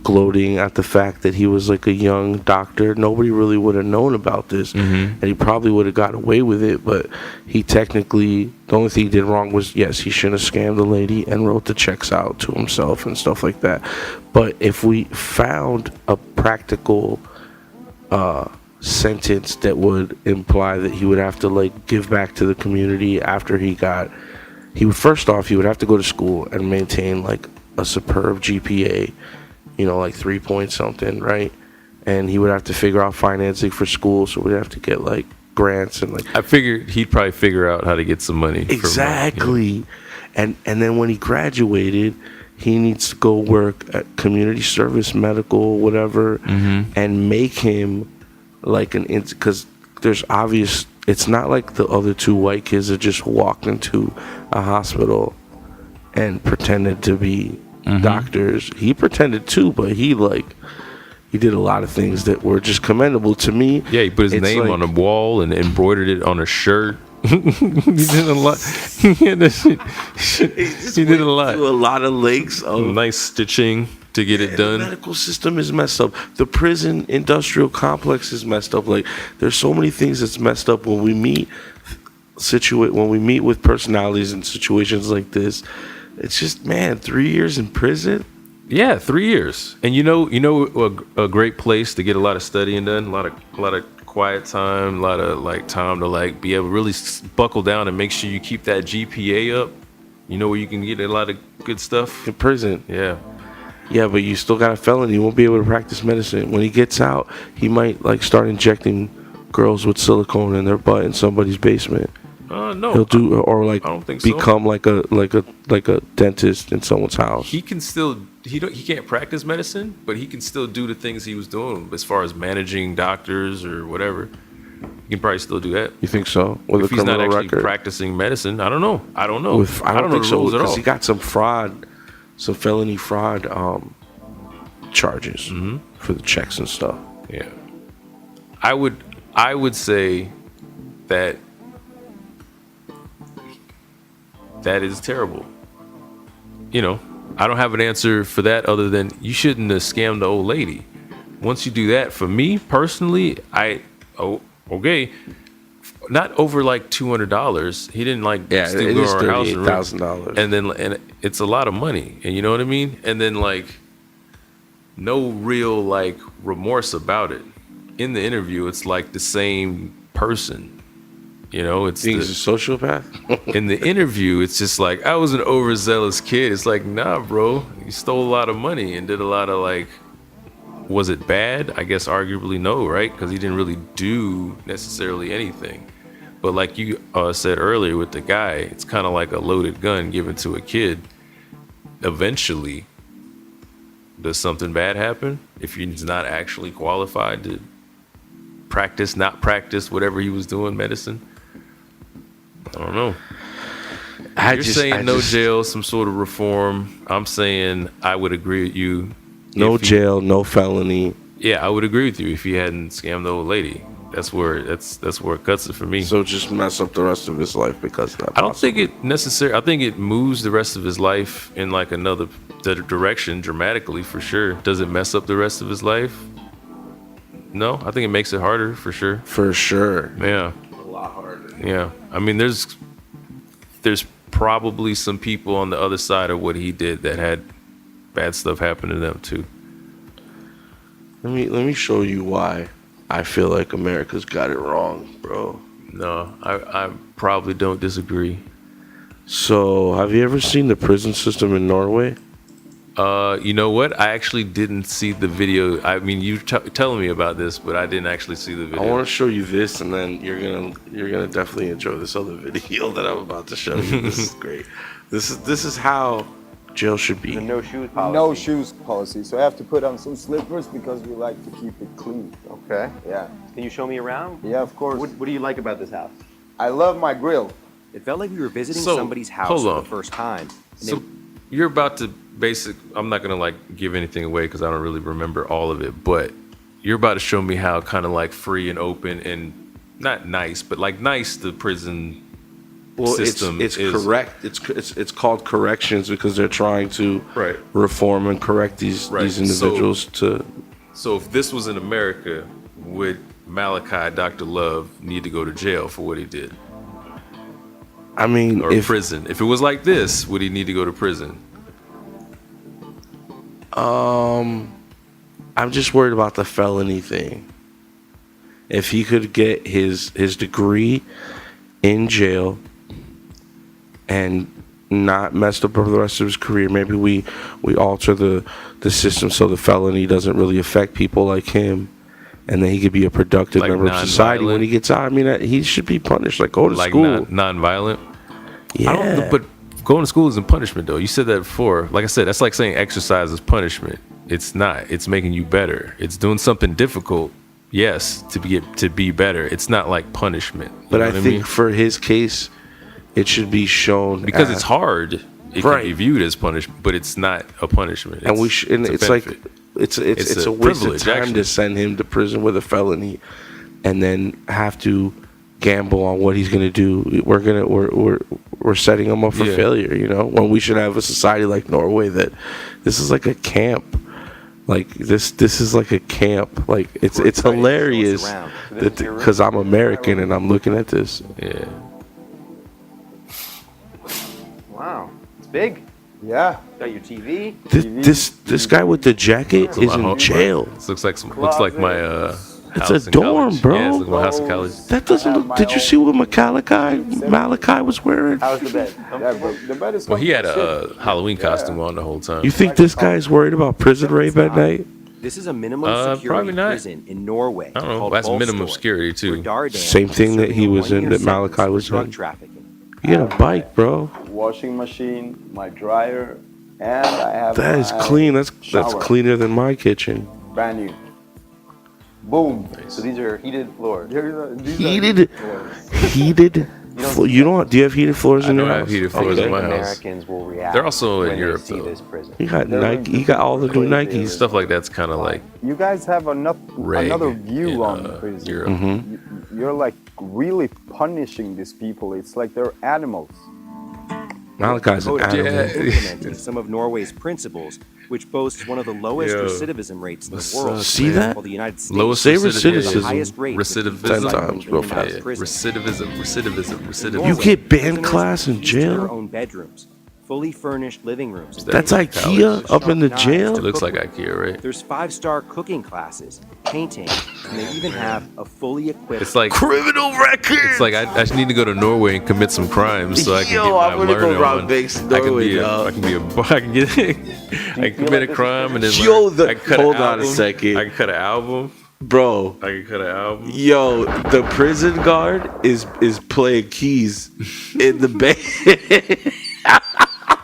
gloating at the fact that he was like a young doctor, nobody really would have known about this. And he probably would have got away with it. But he technically, the only thing he did wrong was, yes, he shouldn't have scammed the lady and wrote the checks out to himself and stuff like that. But if we found a practical sentence that would imply that he would have to like give back to the community after he would, first off, he would have to go to school and maintain like a superb GPA, you know, like 3 point something, right? And he would have to figure out financing for school, so we'd have to get like grants and like, I figured he'd probably figure out how to get some money. Exactly. And then when he graduated, he needs to go work at community service, medical, whatever, and make him like because there's obvious, it's not like the other two white kids that just walked into a hospital and pretended to be doctors. He pretended too, but he did a lot of things that were just commendable to me. Yeah, he put his name on a wall and embroidered it on a shirt. He did a lot. He did a lot. A lot of links of nice stitching to get it done. The medical system is messed up. The prison industrial complex is messed up. Like, there's so many things that's messed up when we meet with personalities in situations like this. It's just, man, 3 years in prison. Yeah, 3 years. And you know a great place to get a lot of studying done, a lot of quiet time, a lot of like time to like be able to really buckle down and make sure you keep that GPA up. You know where you can get a lot of good stuff? In prison. Yeah. Yeah, but you still got a felony. You won't be able to practice medicine. When he gets out, he might like start injecting girls with silicone in their butt in somebody's basement. No. He'll do or like I don't think become like a dentist in someone's house. He can still he can't practice medicine, but he can still do the things he was doing as far as managing doctors or whatever. He can probably still do that. You think so? With if a he's not criminal actually record? practicing medicine, I don't know. I don't know. I don't think know the so rules at because all. he got some fraud, some felony fraud charges for the checks and stuff. Yeah, I would say that is terrible. You know, I don't have an answer for that other than you shouldn't have scammed the old lady. Once you do that, for me personally, okay, not over like $200. He didn't like steal it is our house $38,000, and it's a lot of money, and you know what I mean. And then like no real like remorse about it. In the interview, it's like the same person. You know, it's he's a sociopath. In the interview, it's just like, I was an overzealous kid. It's like, nah, bro, you stole a lot of money and did a lot of like, was it bad? I guess arguably no, right? Because he didn't really do necessarily anything. But like you said earlier with the guy, it's kind of like a loaded gun given to a kid. Eventually, does something bad happen if he's not actually qualified to not practice whatever he was doing, medicine? I don't know. You're saying no jail, some sort of reform. I'm saying I would agree with you. No jail, no felony. Yeah, I would agree with you if he hadn't scammed the old lady. That's where it cuts it for me. So just mess up the rest of his life because of that. I don't think it necessarily. I think it moves the rest of his life in like another direction dramatically for sure. Does it mess up the rest of his life? No, I think it makes it harder for sure. For sure. Yeah. A lot harder. Yeah. I mean, there's probably some people on the other side of what he did that had bad stuff happen to them too. Let me show you why I feel like America's got it wrong, bro. No, I probably don't disagree. So, have you ever seen the prison system in Norway? You know what? I actually didn't see the video. I mean, you telling me about this, but I didn't actually see the video. I want to show you this, and then you're gonna definitely enjoy this other video that I'm about to show you. This is great. This is how jail should be. The no shoes policy. No shoes policy. So I have to put on some slippers because we like to keep it clean. Okay. Yeah. Can you show me around? Yeah, of course. What do you like about this house? I love my grill. It felt like we were visiting somebody's house for the first time. So you're about to I'm not gonna like give anything away because I don't really remember all of it, but you're about to show me how kind of like free and open and not nice, but like nice the prison system it's is. correct. It's called corrections because they're trying to reform and correct these individuals So if this was in America, would Malachi, Dr. Love, need to go to jail for what he did? I mean, or prison. If it was like this, would he need to go to prison? I'm just worried about the felony thing. If he could get his degree in jail and not messed up over the rest of his career, maybe we alter the system so the felony doesn't really affect people like him, and then he could be a productive member of society when he gets out. I mean, he should be punished. Like, go to school. Non-violent. Yeah. I don't know, but going to school isn't punishment, though. You said that before. Like I said, that's like saying exercise is punishment. It's not. It's making you better. It's doing something difficult, yes, to be better. It's not like punishment. But I think for his case, it should be shown because it's hard. It can be viewed as punishment, but it's not a punishment. And it's like it's a waste of time to send him to prison with a felony, and then have to gamble on what he's gonna do. We're setting him up for failure, you know. When we should have a society like Norway that this is like a camp. Like this is like a camp. Like it's hilarious because I'm American and I'm looking at this. Yeah. Wow, it's big. Yeah. Got your TV. This guy with the jacket is in jail. This looks like my. It's a dorm, bro. Yeah, it's like my house in college. That doesn't look. Did you see what Malachi was wearing? How's the bed? The bed is Well, he had a Halloween costume on the whole time. You think this guy's worried about prison rape at night? This is a minimum security prison in Norway. I don't know. That's minimum security too. Same thing that he was in, that Malachi was in. You got a bike, bro. Washing machine, my dryer, and I have. That is clean. That's cleaner than my kitchen. Brand new. Boom. Nice. So these are heated floors. Heated. You don't? Do you have heated floors in your house? I don't have heated floors in my house. Americans will react. They're also in when Europe they see though. this prison. You got Nike. You got all the new Nikes. Stuff like that's kind of like. You guys have another view on the prison. Europe. Mm-hmm. You're like really punishing these people. It's like they're animals. Malachi's an animal. Implementing some of Norway's principles, which boasts one of the lowest recidivism rates in the world. See that? While the United States Lowest recidivism. highest rate. Recidivism. 10 times real fast. Recidivism. You get banned class in Their jail? own bedrooms, fully furnished living rooms. That's IKEA up in the jail? It looks like IKEA, right? There's 5-star cooking classes, painting, and they even have a fully equipped. It's like criminal record. It's like I just need to go to Norway and commit some crimes so I can get my I'm gonna go learner rob on. banks in Norway, I can commit a crime and then I can cut hold an on album. a second. I can cut an album. Bro. I can cut an album. Yo, the prison guard is playing keys in the bed.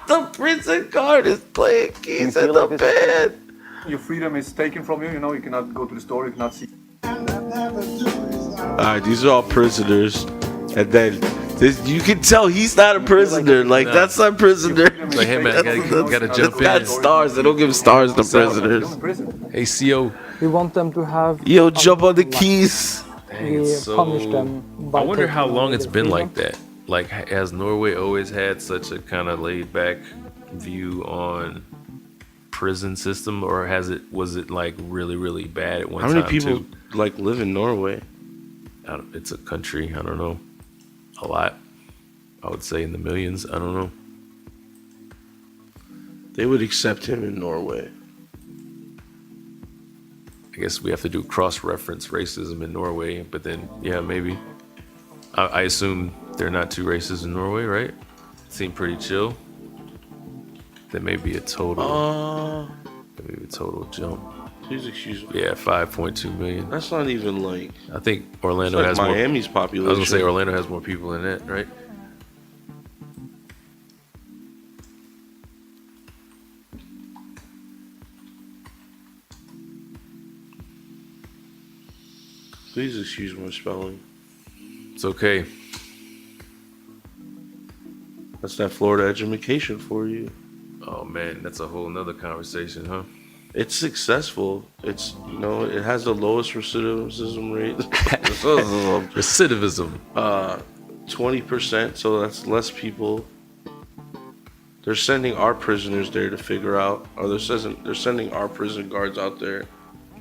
The prison guard is playing keys in the bed. Your freedom is taken from you. You know, you cannot go to the store. You cannot see. Alright, these are all prisoners. And then you can tell he's not a prisoner. Like, that's not prisoner. Like, hey man, gotta jump in. That's stars. They don't give stars to prisoners. Hey, CO. We want them to have. Yo, jump on the keys. We punish them. I wonder how long it's been like that. Like, has Norway always had such a kind of laid back view on prison system, or was it like really, really bad at one time? How many people like live in Norway? It's a country. I don't know. A lot. I would say in the millions. I don't know. They would accept him in Norway. I guess we have to do cross-reference racism in Norway, but then, yeah, maybe. I assume they're not too racist in Norway, right? Seem pretty chill. That may be a total. Maybe a total jump. Please excuse me. Yeah, 5.2 million. That's not even like. I think Orlando like has Miami's more. population. I was gonna say Orlando has more people than that, right? Please excuse my spelling. It's okay. That's that Florida education for you. Oh man, that's a whole nother conversation, huh? It's successful. It's, it has the lowest recidivism rate. Recidivism. 20%, so that's less people. They're sending our prisoners there to figure out, or they're sending our prison guards out there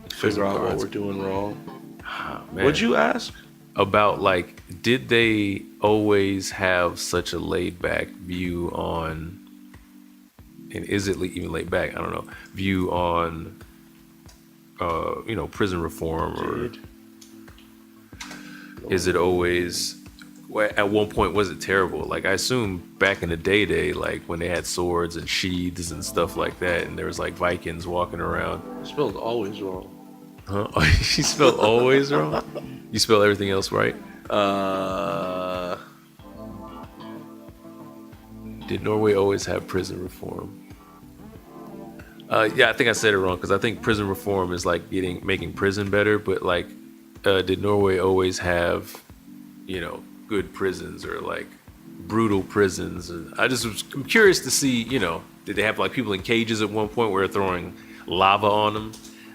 to figure out what we're doing wrong. What'd you ask? About, like, did they always have such a laid back view on, and is it even laid back? I don't know. View on, prison reform, or is it always? At one point, was it terrible? Like, I assume back in the day, like when they had swords and sheaths and stuff like that, and there was like Vikings walking around. Spelled always wrong. Huh? You spelled always wrong? You spell everything else right? Did Norway always have prison reform? Yeah, I think I said it wrong, because I think prison reform is like making prison better, but like, did Norway always have, good prisons, or like brutal prisons? And I'm curious to see, did they have like people in cages at one point where they're throwing lava on them?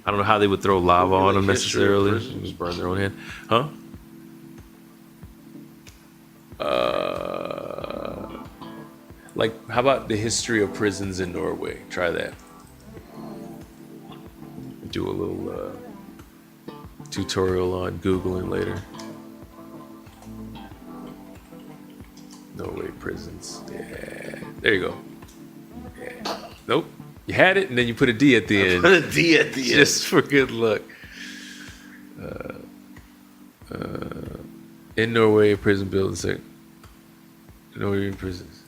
I don't know how they would throw lava on them necessarily. Just burn their own hand, huh? Like, how about the history of prisons in Norway? Try that. Do a little tutorial on Googling later. Norway prisons. Yeah. There you go. Yeah. Nope. You had it, and then you put a D at the end. Put a D at the end. Just for good luck. In Norway, prison buildings. Norwegian prisons.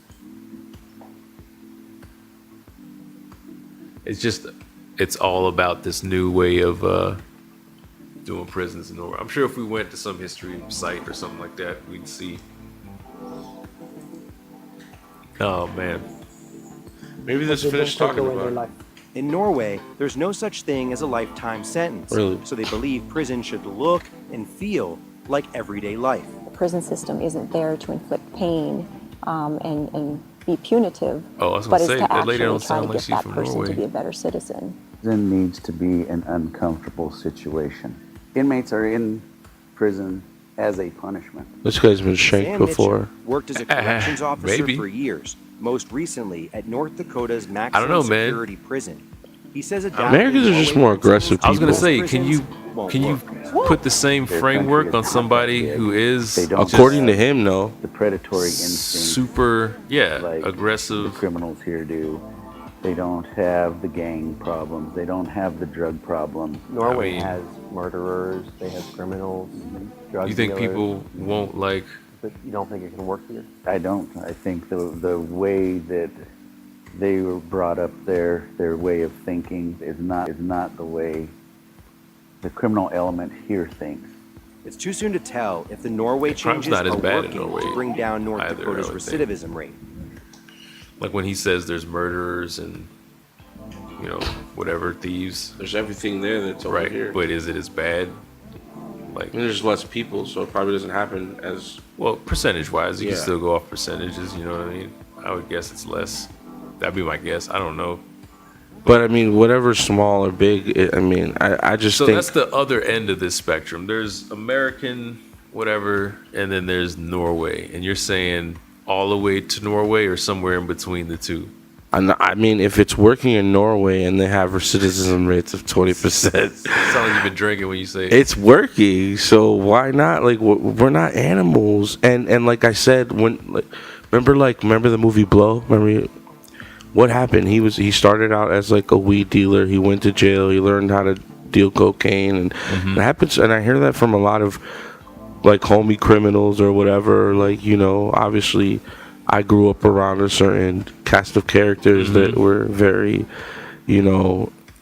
It's it's all about this new way of doing prisons in Norway. I'm sure if we went to some history site or something like that, we'd see. Oh man, maybe let's finish talking about it. In Norway, there's no such thing as a lifetime sentence. Really? So they believe prison should look and feel like everyday life. The prison system isn't there to inflict pain and be punitive, but is to actually try to get that person to be a better citizen. Prison needs to be an uncomfortable situation. Inmates are in prison as a punishment. This guy's been shanked before. Mitchell worked as a corrections officer for years, most recently at North Dakota's maximum security prison. He says Americans are just more aggressive people. I was gonna say, can you put the same framework on somebody who is, according to him, no, the predatory instinct, super, like aggressive. The criminals here do. They don't have the gang problems. They don't have the drug problems. Norway has murderers. They have criminals, drug You think dealers. people won't like? But you don't think it can work here? I don't. I think the way that they were brought up there, their way of thinking is not the way the criminal element here thinks. It's too soon to tell if the Norway changes not as are bad in working Norway to bring down North either, Dakota's I would think. recidivism rate. Like when he says there's murderers and, whatever, thieves. There's everything there that's over right here. But is it as bad? Like, there's less people, so it probably doesn't happen as well. Percentage-wise, you can Yeah. still go off percentages. You know what I mean? I would guess it's less. That'd be my guess. I don't know. But I mean, whatever's small or big, I just So think that's the other end of this spectrum. There's American, whatever, and then there's Norway. And you're saying all the way to Norway or somewhere in between the two? I mean, if it's working in Norway and they have recidivism rates of 20%, Sounds like you've been drinking when you say it's working. So why not? Like, we're not animals. And like I said, remember the movie Blow? What happened? He started out as like a weed dealer. He went to jail. He learned how to deal cocaine, and it happens. And I hear that from a lot of like homie criminals or whatever. Like, obviously, I grew up around a certain cast of characters that were very,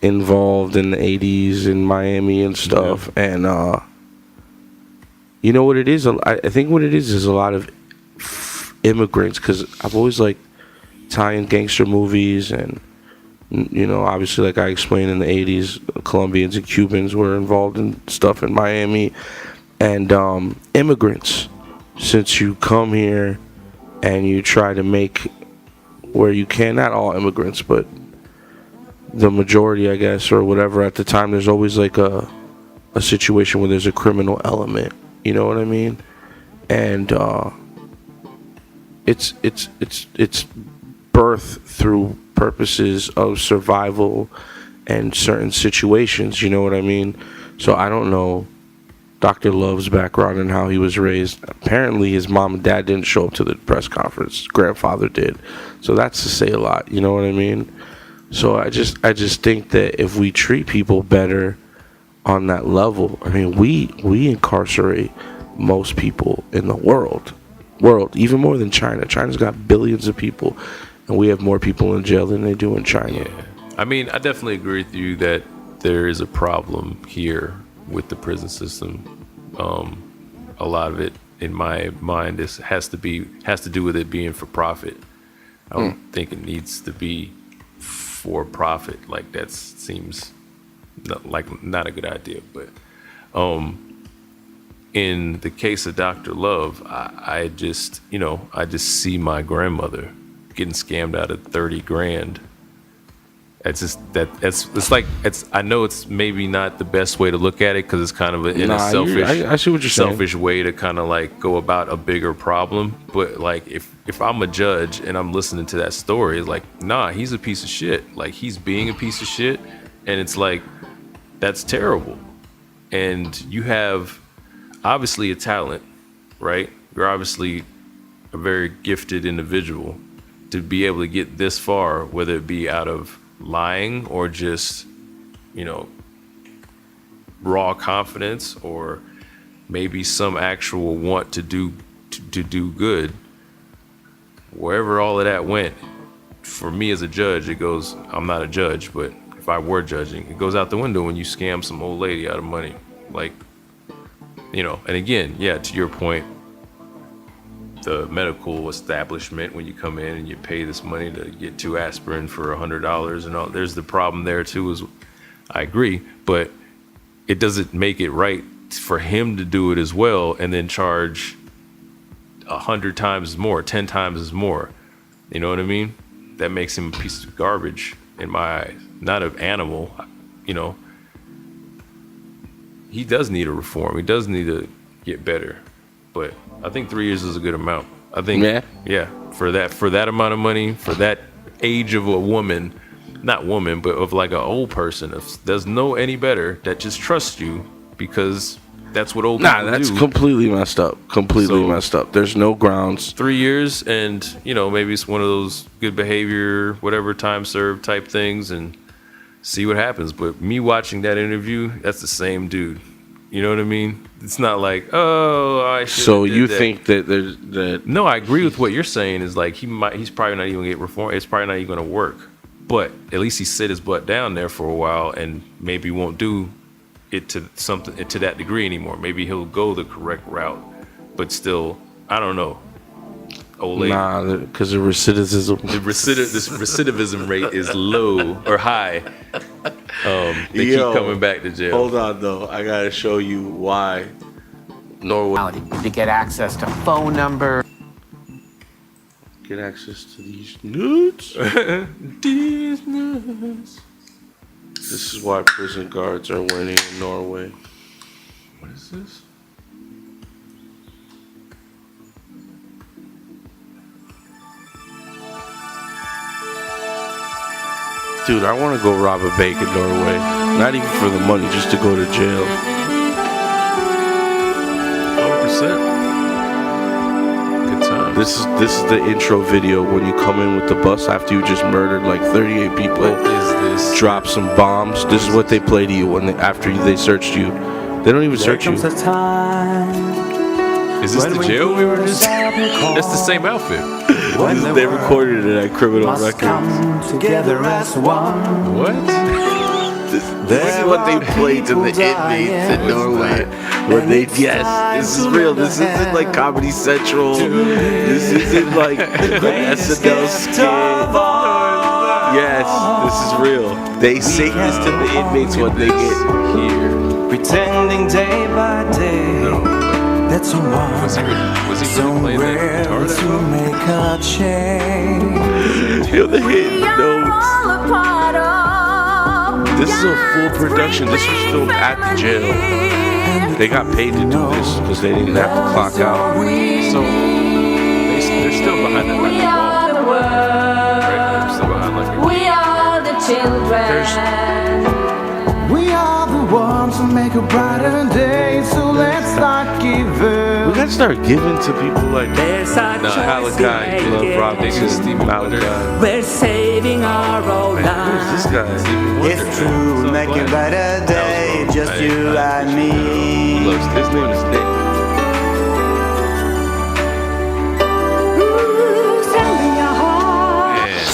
involved in the 80s in Miami and stuff. And you know what it is? I think what it is a lot of immigrants, because I've always liked Italian gangster movies, and obviously, like I explained, in the 80s, Colombians and Cubans were involved in stuff in Miami, and immigrants. Since you come here and you try to make where you can, not all immigrants, but the majority, I guess, or whatever at the time, there's always like a situation where there's a criminal element. You know what I mean? And it's birth through purposes of survival and certain situations, you know what I mean? So I don't know Dr. Love's background and how he was raised. Apparently his mom and dad didn't show up to the press conference. Grandfather did. So that's to say a lot, you know what I mean? So I just think that if we treat people better on that level, I mean, we incarcerate most people in the world, even more than China. China's got billions of people, and we have more people in jail than they do in China. Yeah. I mean, I definitely agree with you that there is a problem here with the prison system. A lot of it, in my mind, has to do with it being for profit. I don't think it needs to be for profit. Like, that seems not a good idea. But in the case of Dr. Love, I just see my grandmother getting scammed out of 30 grand. I know it's maybe not the best way to look at it, because it's kind of I see what you're selfish saying. Way to kind of like go about a bigger problem. But like, if I'm a judge and I'm listening to that story, it's like, nah, he's a piece of shit. Like, he's being a piece of shit, and it's like, that's terrible. And you have obviously a talent, right? You're obviously a very gifted individual to be able to get this far, whether it be out of lying or just, raw confidence, or maybe some actual want to do good. Wherever all of that went, for me as a judge, it goes, I'm not a judge, but if I were judging, it goes out the window when you scam some old lady out of money. Like, you know, and again, yeah, to your point, the medical establishment, when you come in and you pay this money to get 2 aspirin for $100 and all, there's the problem there too. Is I agree, but it doesn't make it right for him to do it as well and then charge 100 times more, 10 times as more. You know what I mean? That makes him a piece of garbage in my eyes. Not an animal, you know. He does need a reform. He does need to get better. But I think 3 years is a good amount. I think, yeah, for that amount of money, for that age of a woman, not woman, but of like an old person that doesn't know any better, that just trusts you because that's what old people do. Nah, that's completely messed up. Messed up. There's no grounds. 3 years, and you know, maybe it's one of those good behavior, whatever, time served type things, and see what happens. But me watching that interview, that's the same dude. You know what I mean? It's not like, oh, I should. So you think that there's that? No, I agree with what you're saying. Is like he's probably not even gonna get reformed. It's probably not even gonna work. But at least he sit his butt down there for a while, and maybe won't do it to something to that degree anymore. Maybe he'll go the correct route, but still, I don't know. Old lady. Nah, because the recidivism. This recidivism rate is low or high. They keep coming back to jail. Hold on, though. I gotta show you why Norway to get access to phone number. Get access to these nudes. These nudes. This is why prison guards are winning in Norway. What is this? Dude, I want to go rob a bank in Norway. Not even for the money, just to go to jail. 100%. Good time. This is the intro video when you come in with the bus after you just murdered like 38 people. What is this? Drop some bombs. This is what they play to you after they searched you. They don't even search you. Is this the jail we were just? That's the same outfit. They recorded it at Criminal Records. Together as one. What? This is what they played to the inmates in Norway. When they this is real. This isn't like Comedy Central. This isn't like the SNL skit. Yes, this is real. They sing this to the inmates when they get here. Pretending day by day. No. That someone was he really playing that guitar? To make a change. Yo, the hit notes. This is a full production. This was filmed at the jail. They got paid to do this because they didn't have to clock out. So they're still behind that like wall. Right? They're still behind like a wall. We are the children. We are the ones who make a brighter day. So let's start giving. We gotta start giving to people like Malachi Love Robinson, Malachi. We're saving our old lives. Who's this guy? It's true, we'll make a brighter day, just you and me. His name is Nick. Man,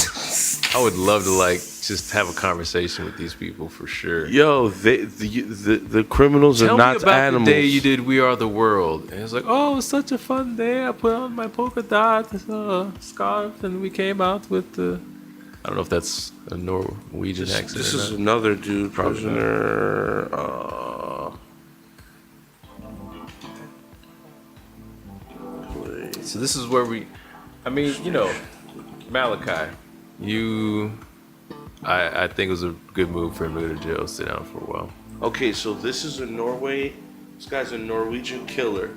I would love to like just have a conversation with these people for sure. Yo, the criminals are not animals. Tell me about the day you did We Are the World. And it's like, oh, it was such a fun day. I put on my polka dot scarf and we came out with the... I don't know if that's a Norwegian accent. This is another dude, prisoner. So this is where I mean, you know, Malachi, I think it was a good move for him to go to jail, sit down for a while. Okay, so this is this guy's a Norwegian killer.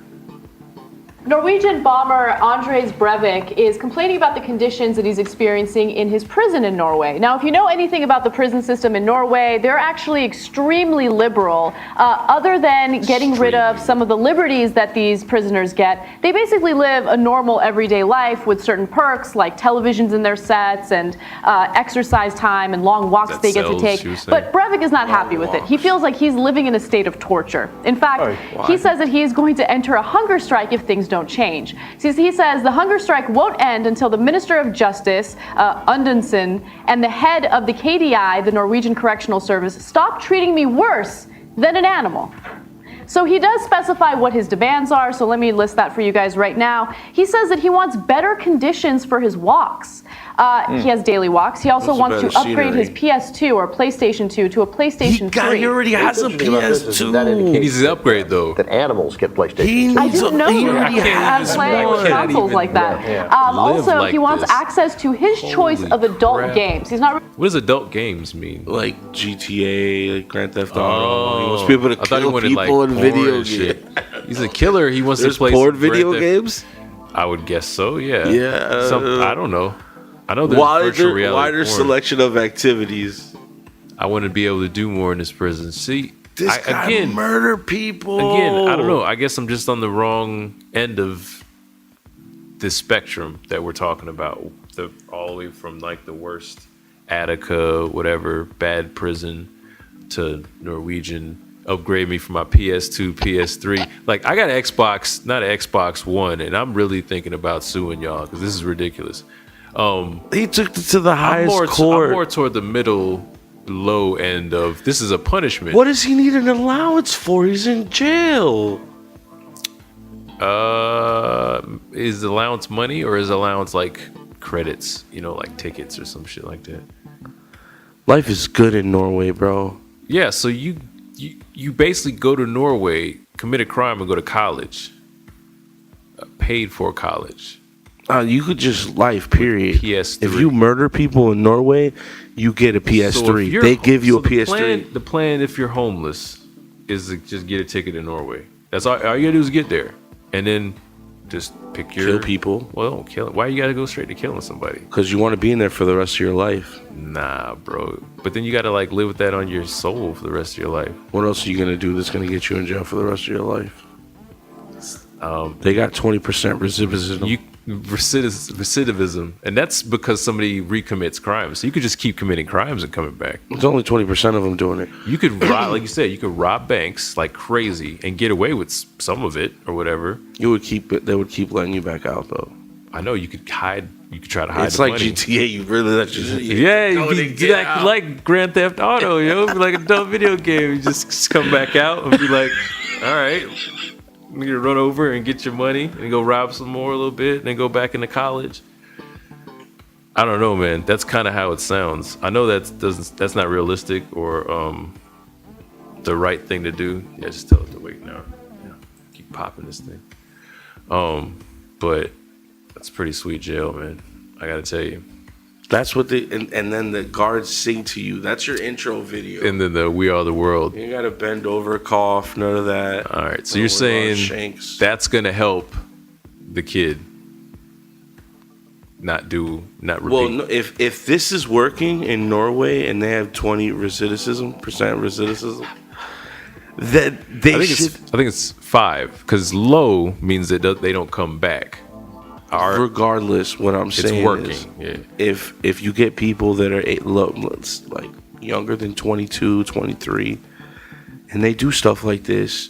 Norwegian bomber Anders Breivik is complaining about the conditions that he's experiencing in his prison in Norway. Now, if you know anything about the prison system in Norway, they're actually extremely liberal. Other than getting rid of some of the liberties that these prisoners get, they basically live a normal everyday life with certain perks like televisions in their sets and exercise time and long walks they get to take. But Breivik is not happy with it. He feels like he's living in a state of torture. In fact, he says that he is going to enter a hunger strike if things don't change. See, he says the hunger strike won't end until the Minister of Justice, Undinsson, and the head of the KDI, the Norwegian Correctional Service, stop treating me worse than an animal. So he does specify what his demands are, so let me list that for you guys right now. He says that he wants better conditions for his walks. He has daily walks. He also wants to upgrade his PS2 or PlayStation 2 to a PlayStation 3. He already has a PS2. He needs to upgrade, though. That animals get PlayStation 2. I didn't know that he has playing consoles like that. Also, he wants access to his choice of adult games. He's not. What does adult games mean? Like GTA, like Grand Theft Auto. He wants people to kill people in video games. He's a killer. He wants to play porn video games. I would guess so. Yeah. Yeah. I don't know. I know there's virtual reality wider porn. selection of activities. I want to be able to do more in this prison. See, this guy murder people. Again, I don't know. I guess I'm just on the wrong end of this spectrum that we're talking about. All the way from like the worst Attica, whatever, bad prison to Norwegian. Upgrade me from my PS2, PS3. Like, I got an Xbox, not an Xbox One, and I'm really thinking about suing y'all because this is ridiculous. He took it to the highest court. I'm more toward the low end of this is a punishment. What does he need an allowance for? He's in jail. Is allowance money or is allowance like credits? You know, like tickets or some shit like that. Life is good in Norway, bro. Yeah, so you basically go to Norway, commit a crime, and go to college. Paid for college. You could just life, period. PS3. If you murder people in Norway, you get a PS3. So they give you a PS3. The plan, if you're homeless, is to just get a ticket in Norway. That's all you gotta do is get there, and then just kill people. Well, don't kill it. Why you gotta go straight to killing somebody? Because you want to be in there for the rest of your life. Nah, bro. But then you gotta like live with that on your soul for the rest of your life. What else are you gonna do that's gonna get you in jail for the rest of your life? They got 20% recidivism, and that's because somebody recommits crimes. So you could just keep committing crimes and coming back. There's only 20% of them doing it. You could rob, like you said, you could rob banks like crazy and get away with some of it or whatever. You would keep it. They would keep letting you back out though. I know you could hide. You could try to hide. It's the like money. GTA. You really let you. You be like Grand Theft Auto, yo, be like a dumb video game. You just come back out and be like, all right. I'm gonna run over and get your money and go rob some more a little bit and then go back into college. I don't know, man. That's kind of how it sounds. I know that's not realistic or the right thing to do. Yeah, just tell it to wait now. Yeah, keep popping this thing. But that's pretty sweet jail, man. I gotta tell you. That's what and then the guards sing to you. That's your intro video. And then the We Are the World. You gotta bend over, cough, none of that. All right, so you're saying that's gonna help the kid not repeat. Well, no, if this is working in Norway and they have 20% recidivism, that they I think it's 5 because low means that they don't come back. Regardless, what I'm saying working. Is, if you get people that are like younger than 22, 23, and they do stuff like this,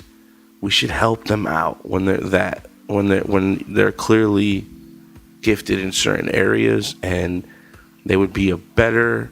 we should help them out when they're clearly gifted in certain areas, and they would be a better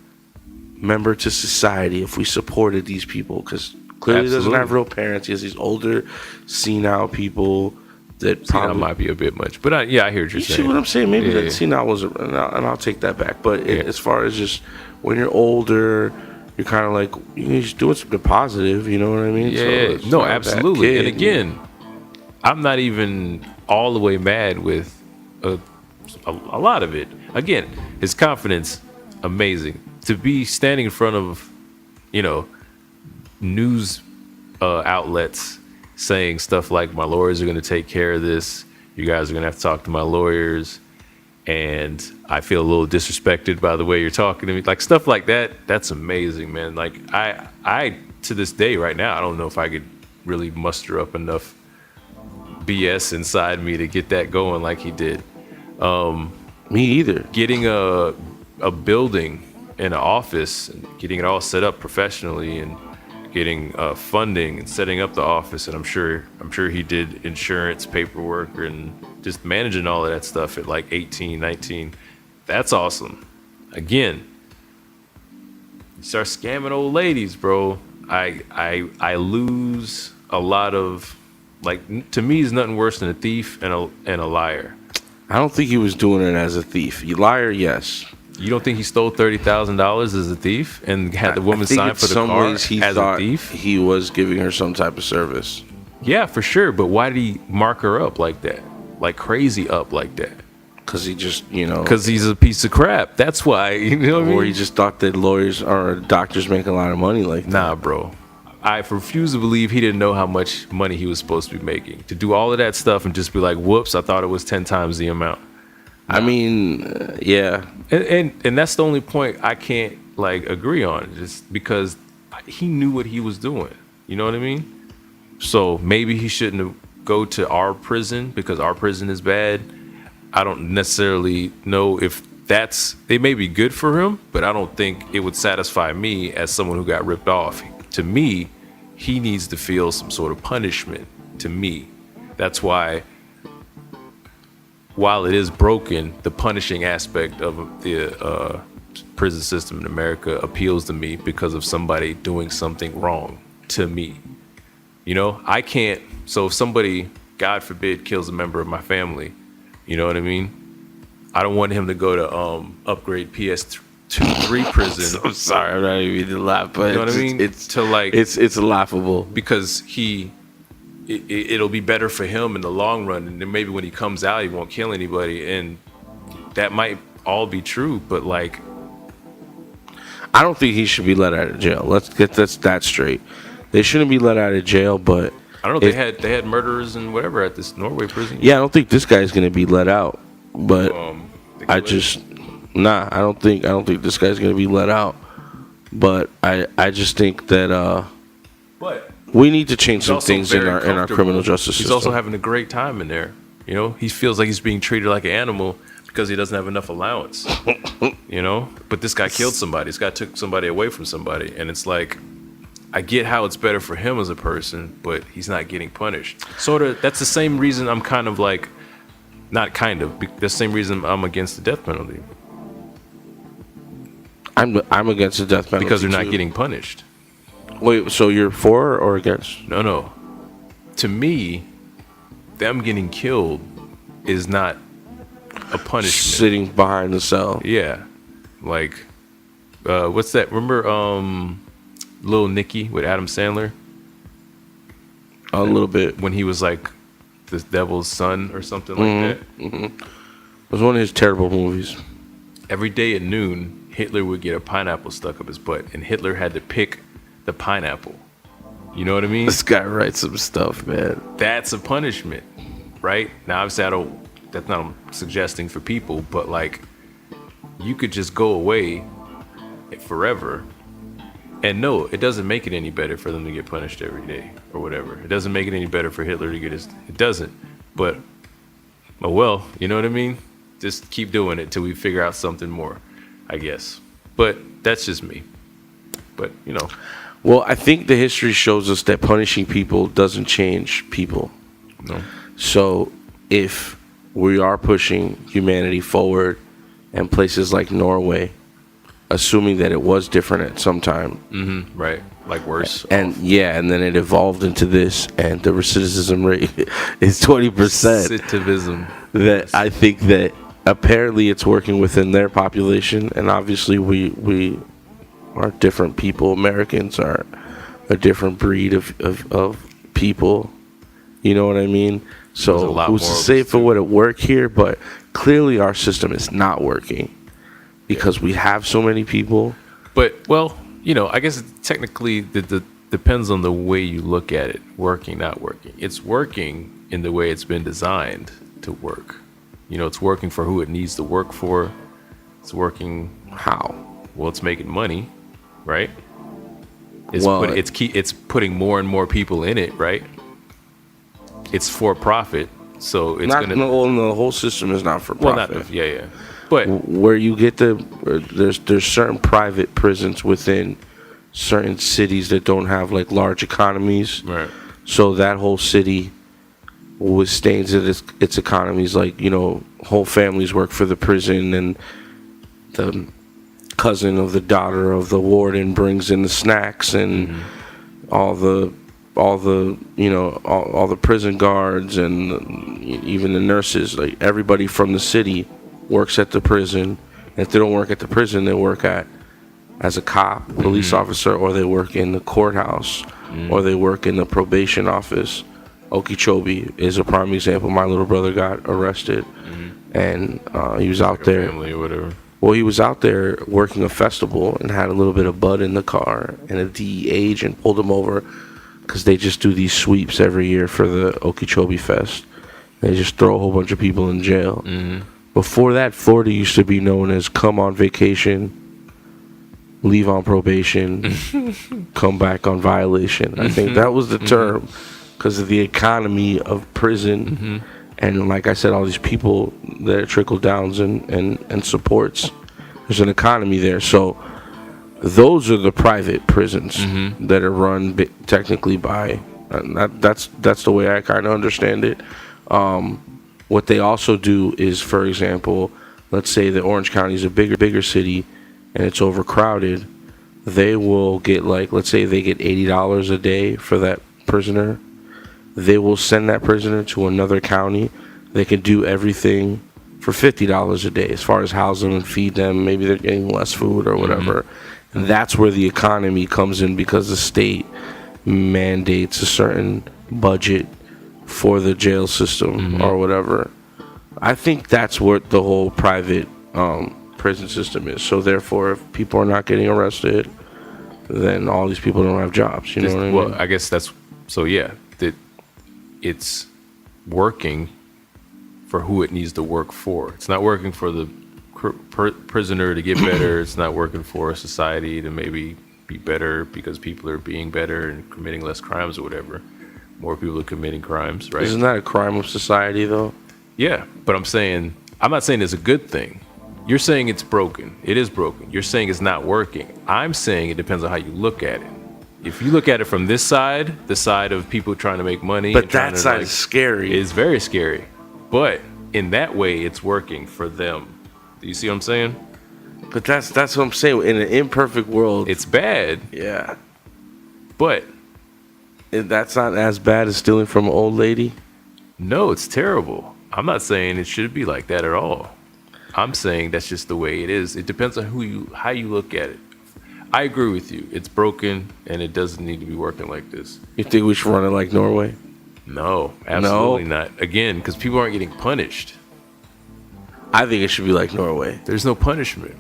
member to society if we supported these people. Because clearly he doesn't have real parents. He has these older, senile people. That probably might be a bit much, but I hear what you're saying. See what I'm saying? Maybe that senile was, and I'll take that back. But as far as just when you're older, you're kind of like you're doing something positive. You know what I mean? Yeah. So no, absolutely. Kid, and again, I'm not even all the way mad with a lot of it. Again, his confidence, amazing. To be standing in front of, news outlets. Saying stuff like, my lawyers are going to take care of this. You guys are going to have to talk to my lawyers. And I feel a little disrespected by the way you're talking to me. Like stuff like that. That's amazing, man. Like I to this day right now, I don't know if I could really muster up enough BS inside me to get that going like he did. Me either. Getting a building and an office and getting it all set up professionally and getting funding and setting up the office, and I'm sure he did insurance paperwork and just managing all of that stuff at like 18, 19. That's awesome. Again, you start scamming old ladies, bro. I lose a lot of, like, to me, is nothing worse than a thief and a liar. I don't think he was doing it as a thief. You liar, yes. You don't think he stole $30,000 as a thief and had the woman sign for the car as a thief? He was giving her some type of service. Yeah, for sure. But why did he mark her up like that? Like crazy up like that? Because he just, Because he's a piece of crap. That's why. You know what I mean? Or he just thought that lawyers or doctors make a lot of money like that. Nah, bro. I refuse to believe he didn't know how much money he was supposed to be making. To do all of that stuff and just be like, whoops, I thought it was 10 times the amount. I mean, yeah. And that's the only point I can't agree on, just because he knew what he was doing. You know what I mean? So maybe he shouldn't have go to our prison because our prison is bad. I don't necessarily know if it may be good for him, but I don't think it would satisfy me as someone who got ripped off. To me, he needs to feel some sort of punishment. To me, that's why, while it is broken, the punishing aspect of the prison system in America appeals to me because of somebody doing something wrong to me. I can't. So if somebody, God forbid, kills a member of my family, you know what I mean? I don't want him to go to upgrade PS3 prison. I'm sorry, I'm not even to laugh, but you know what I mean? It's laughable because it'll be better for him in the long run, and then maybe when he comes out, he won't kill anybody, and that might all be true. But I don't think he should be let out of jail. Let's get that straight. They shouldn't be let out of jail, but I don't know. They had murderers and whatever at this Norway prison. Yeah, I don't think this guy's gonna be let out. But I don't think this guy's gonna be let out. But I just think that we need to change some things in our criminal justice system. He's also having a great time in there. He feels like he's being treated like an animal because he doesn't have enough allowance. But this guy killed somebody. This guy took somebody away from somebody, and it's like, I get how it's better for him as a person, but he's not getting punished. That's the same reason I'm the same reason I'm against the death penalty. I'm against the death penalty because they're not getting punished. Wait, so you're for or against? No. To me, them getting killed is not a punishment. Sitting behind the cell. Yeah. What's that? Remember Little Nicky with Adam Sandler? A little bit. When he was like the devil's son or something like that. Mm-hmm. It was one of his terrible movies. Every day at noon, Hitler would get a pineapple stuck up his butt, and Hitler had to pick the pineapple. You know what I mean? This guy writes some stuff, man. That's a punishment, right? Now, obviously, that's not suggesting for people, but you could just go away forever. And no, it doesn't make it any better for them to get punished every day or whatever. It doesn't make it any better for Hitler to get it doesn't. But, you know what I mean? Just keep doing it till we figure out something more, I guess. But that's just me. But, Well, I think the history shows us that punishing people doesn't change people. No. So if we are pushing humanity forward and places like Norway, assuming that it was different at some time. Mm-hmm, right. Worse. And then it evolved into this, and the recidivism rate is 20%. Recidivism. That I think that apparently it's working within their population, and obviously we are different people. Americans are a different breed of people. You know what I mean? So who's to say if it would work here? But clearly our system is not working. Because we have so many people. But, I guess technically it depends on the way you look at it. Working, not working. It's working in the way it's been designed to work. It's working for who it needs to work for. It's working how? Well, it's making money, right? It's putting more and more people in it, right? It's for profit, so it's the whole system is not for profit. But where you get there's certain private prisons within certain cities that don't have like large economies. Right. So that whole city withstands its economies. Like, you know, whole families work for the prison, and the cousin of the daughter of the warden brings in the snacks, and all the you know, all the prison guards and even the nurses, like everybody from the city works at the prison. And if they don't work at the prison, they work as a cop, police officer, or they work in the courthouse, or they work in the probation office. Okeechobee is a prime example. My little brother got arrested, and he was out there. Family or whatever. Well, he was out there working a festival and had a little bit of bud in the car, and a DEA agent pulled him over because they just do these sweeps every year for the Okeechobee Fest. They just throw a whole bunch of people in jail. Before that, Florida used to be known as come on vacation, leave on probation, come back on violation. I think that was the term because of the economy of prison. And like I said, all these people that it trickle downs and supports. There's an economy there. So those are the private prisons that are run technically by. That's the way I kind of understand it. What they also do is, for example, let's say that Orange County is a bigger city and it's overcrowded. They will get, like, let's say they get $80 a day for that prisoner. They will send that prisoner to another county. They can do everything for $50 a day as far as house them and feed them. Maybe they're getting less food or whatever. And that's where the economy comes in, because the state mandates a certain budget for the jail system or whatever. I think that's what the whole private prison system is. So therefore, if people are not getting arrested, then all these people don't have jobs. You know what I mean? Well, I guess that's so. Yeah, that it's working for who it needs to work for. It's not working for the prisoner to get better. It's not working for society to maybe be better because people are being better and committing less crimes or whatever. More people are committing crimes, right? Isn't that a crime of society, though? Yeah, but I'm not saying it's a good thing. You're saying it's broken. It is broken. You're saying it's not working. I'm saying it depends on how you look at it. If you look at it from this side, the side of people trying to make money, but that side is scary. It's very scary. But in that way, it's working for them. Do you see what I'm saying? But that's what I'm saying. In an imperfect world, it's bad. Yeah. But that's not as bad as stealing from an old lady. No, it's terrible. I'm not saying it should be like that at all. I'm saying that's just the way it is. It depends on how you look at it. I agree with you. It's broken, and it doesn't need to be working like this. You think we should run it like Norway? No, absolutely not. Again, because people aren't getting punished. I think it should be like Norway. There's no punishment.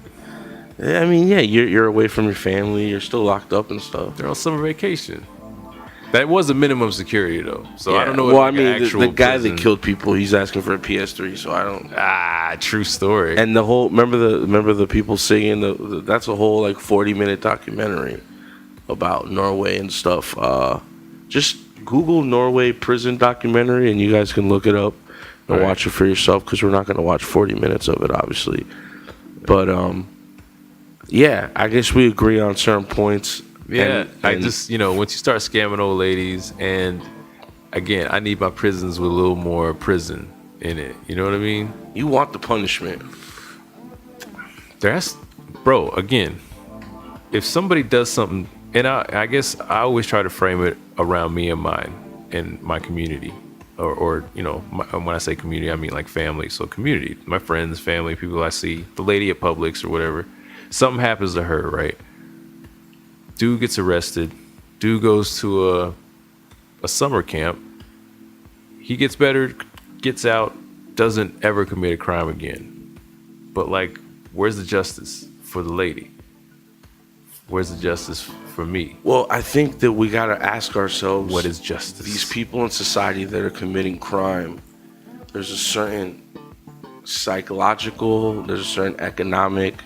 I mean, yeah, you're away from your family. You're still locked up and stuff. They're on summer vacation. That was a minimum security, though. So yeah. I don't know. Well, I mean, the guy that killed people, he's asking for a PS3. So I don't. True story. And the whole remember the people singing. That's a whole like 40-minute documentary about Norway and stuff. Just Google Norway prison documentary, and you guys can look it up and watch it for yourself. Because we're not going to watch 40 minutes of it, obviously. But yeah, I guess we agree on certain points. Yeah, I just, once you start scamming old ladies, and again, I need my prisons with a little more prison in it. You know what I mean? You want the punishment. Bro, again, if somebody does something, and I guess I always try to frame it around me and mine and my community. Or when I say community, I mean like family. So community, my friends, family, people I see, the lady at Publix or whatever. Something happens to her, right? Dude gets arrested. Dude goes to a summer camp. He gets better, gets out, doesn't ever commit a crime again. But like, where's the justice for the lady? Where's the justice for me? Well, I think that we gotta ask ourselves, what is justice? These people in society that are committing crime, there's a certain psychological, there's a certain economic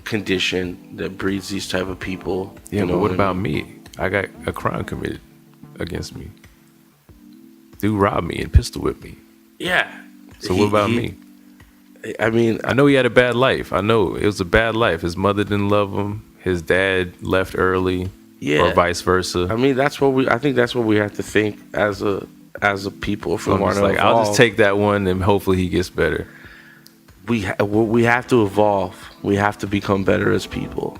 condition that breeds these type of people. Yeah, but what about me? I got a crime committed against me. Dude robbed me and pistol whipped me. Yeah. So what about me? I mean, I know he had a bad life. I know it was a bad life. His mother didn't love him. his dad left early, Yeah. or vice versa. I mean, I think that's what we have to think as a people. If we want to like, evolve. I'll just take that one, and hopefully he gets better. We have to evolve. We have to become better as people.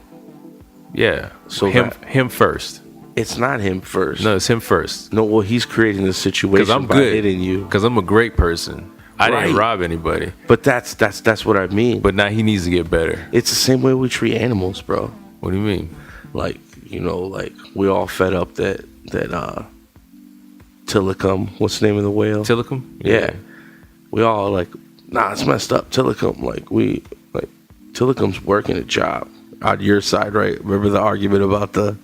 Yeah. So him first. It's not him first. No, it's him first. No, well, he's creating the situation I'm by good. hitting you. Because I'm a great person. I didn't Right. rob anybody. But that's what I mean. But now he needs to get better. It's the same way we treat animals, bro. What do you mean? Like, like we're all fed up that Tillicum, what's the name of the whale? Tillicum? Yeah. We all like, nah, it's messed up. Tillicum, Tillicum's working a job on your side, right? Remember the argument about the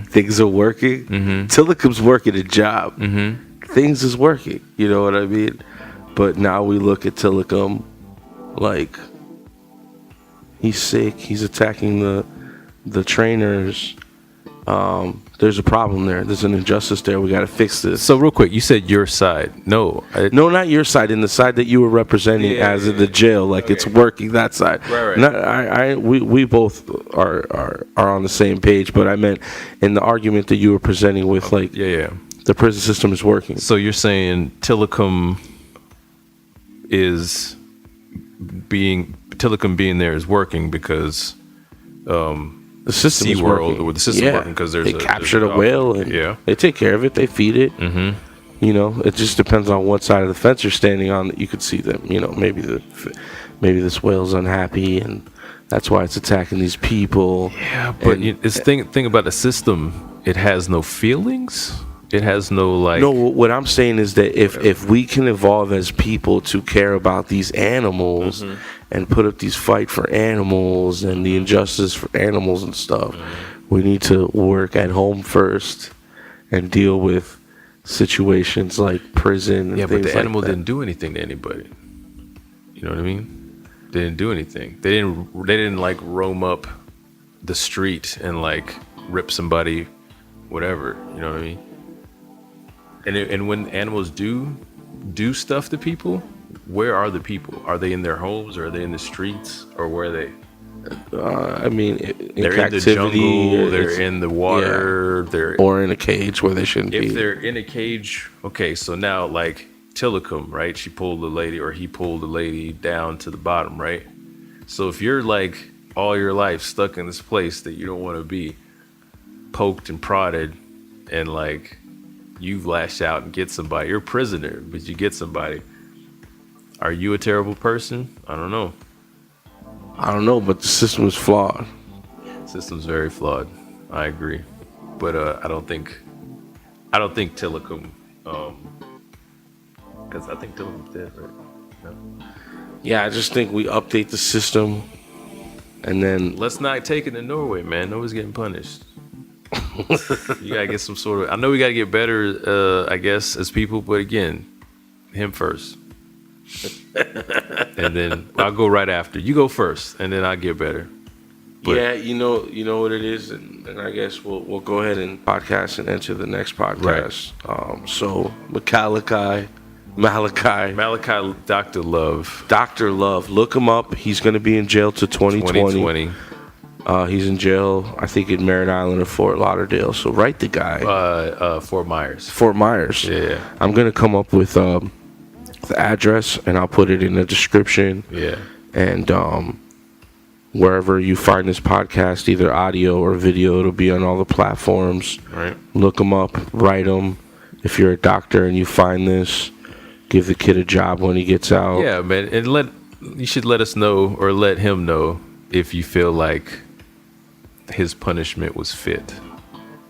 things are working? Tillicum's working a job. Things is working. You know what I mean? But now we look at Tillicum like he's sick. He's attacking the trainers. There's a problem there. There's an injustice there. We got to fix this. So real quick, you said your side. No, not your side. In the side that you were representing in the jail, like it's working that side. Right. We both are on the same page. But I meant in the argument that you were presenting with, the prison system is working. So you're saying Tillicum being there is working because the system is working. Or the system working because they captured a whale and they take care of it. They feed it. It just depends on what side of the fence you're standing on that you could see them. Maybe this whale's unhappy and that's why it's attacking these people. Yeah, but it's thing about the system. It has no feelings. It has no No, what I'm saying is that if we can evolve as people to care about these animals and put up these fight for animals and the injustice for animals and stuff, we need to work at home first and deal with situations like prison. And but the animal didn't do anything to anybody. You know what I mean? They didn't do anything. They didn't like roam up the street and like rip somebody, whatever. You know what I mean? And when animals do stuff to people, where are the people? Are they in their homes, or are they in the streets, or where are they? They're in the jungle, they're in the water, or in a cage where they shouldn't be. If they're in a cage, okay, so now like Tillicum, right? She pulled the lady, or he pulled the lady down to the bottom, right? So if you're like all your life stuck in this place that you don't want to be, poked and prodded, and like you've lashed out and get somebody. You're a prisoner, but you get somebody. Are you a terrible person? I don't know. But the system is flawed. System's very flawed. I agree. But I don't think Tillicum, because I think Tillicum's dead, right? No. Yeah, I just think we update the system and then let's not take it to Norway, man. Nobody's getting punished. You gotta get some sort of. I know we gotta get better, I guess, as people. But again, him first, and then I'll go right after. You go first, and then I'll get better. But, yeah, you know what it is, and I guess we'll go ahead and podcast and enter the next podcast. Right. So Malachi, Dr. Love. Dr. Love. Look him up. He's going to be in jail till 2020. He's in jail, I think, in Merritt Island or Fort Lauderdale. So write the guy. Fort Myers. Fort Myers. Yeah. I'm going to come up with the address, and I'll put it in the description. Yeah. And wherever you find this podcast, either audio or video, it'll be on all the platforms. Right. Look him up. Write him. If you're a doctor and you find this, give the kid a job when he gets out. Yeah, man. And you should let us know, or let him know, if you feel like his punishment was fit,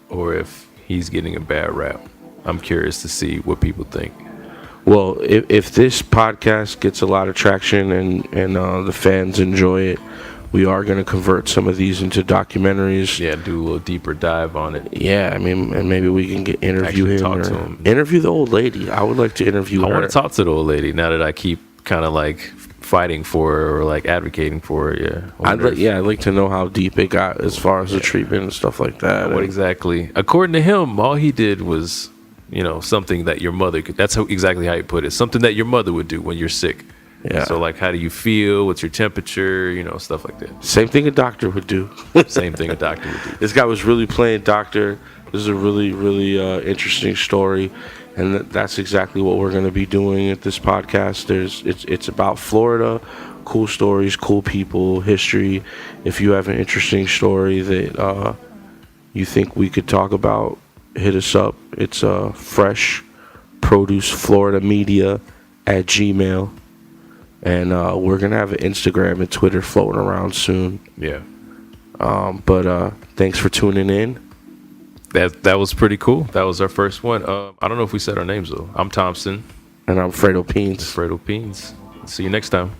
or if he's getting a bad rap. I'm curious to see what people think. Well, if this podcast gets a lot of traction and the fans enjoy it, we are going to convert some of these into documentaries. Yeah, do a little deeper dive on it. Yeah, I mean, and maybe we can interview him. Interview the old lady. I would like to interview her. I want to talk to the old lady now that I keep kind of like fighting for her, or like advocating for her. Yeah, I'd like to know how deep it got as far as the treatment and stuff like that. What exactly? According to him, all he did was, something that your mother could. That's exactly how he put it. Something that your mother would do when you're sick. Yeah. So like, how do you feel? What's your temperature? You know, stuff like that. Same thing a doctor would do. Same thing a doctor would do. This guy was really playing doctor. This is a really, really interesting story, and that's exactly what we're going to be doing at this podcast. It's about Florida, cool stories, cool people, history. If you have an interesting story that you think we could talk about, hit us up. It's Fresh Produce Florida Media at Gmail, and we're gonna have an Instagram and Twitter floating around soon. Yeah. But thanks for tuning in. That was pretty cool. That was our first one. I don't know if we said our names though. I'm Thompson. And I'm Phraydoe Peans. Phraydoe Peans. See you next time.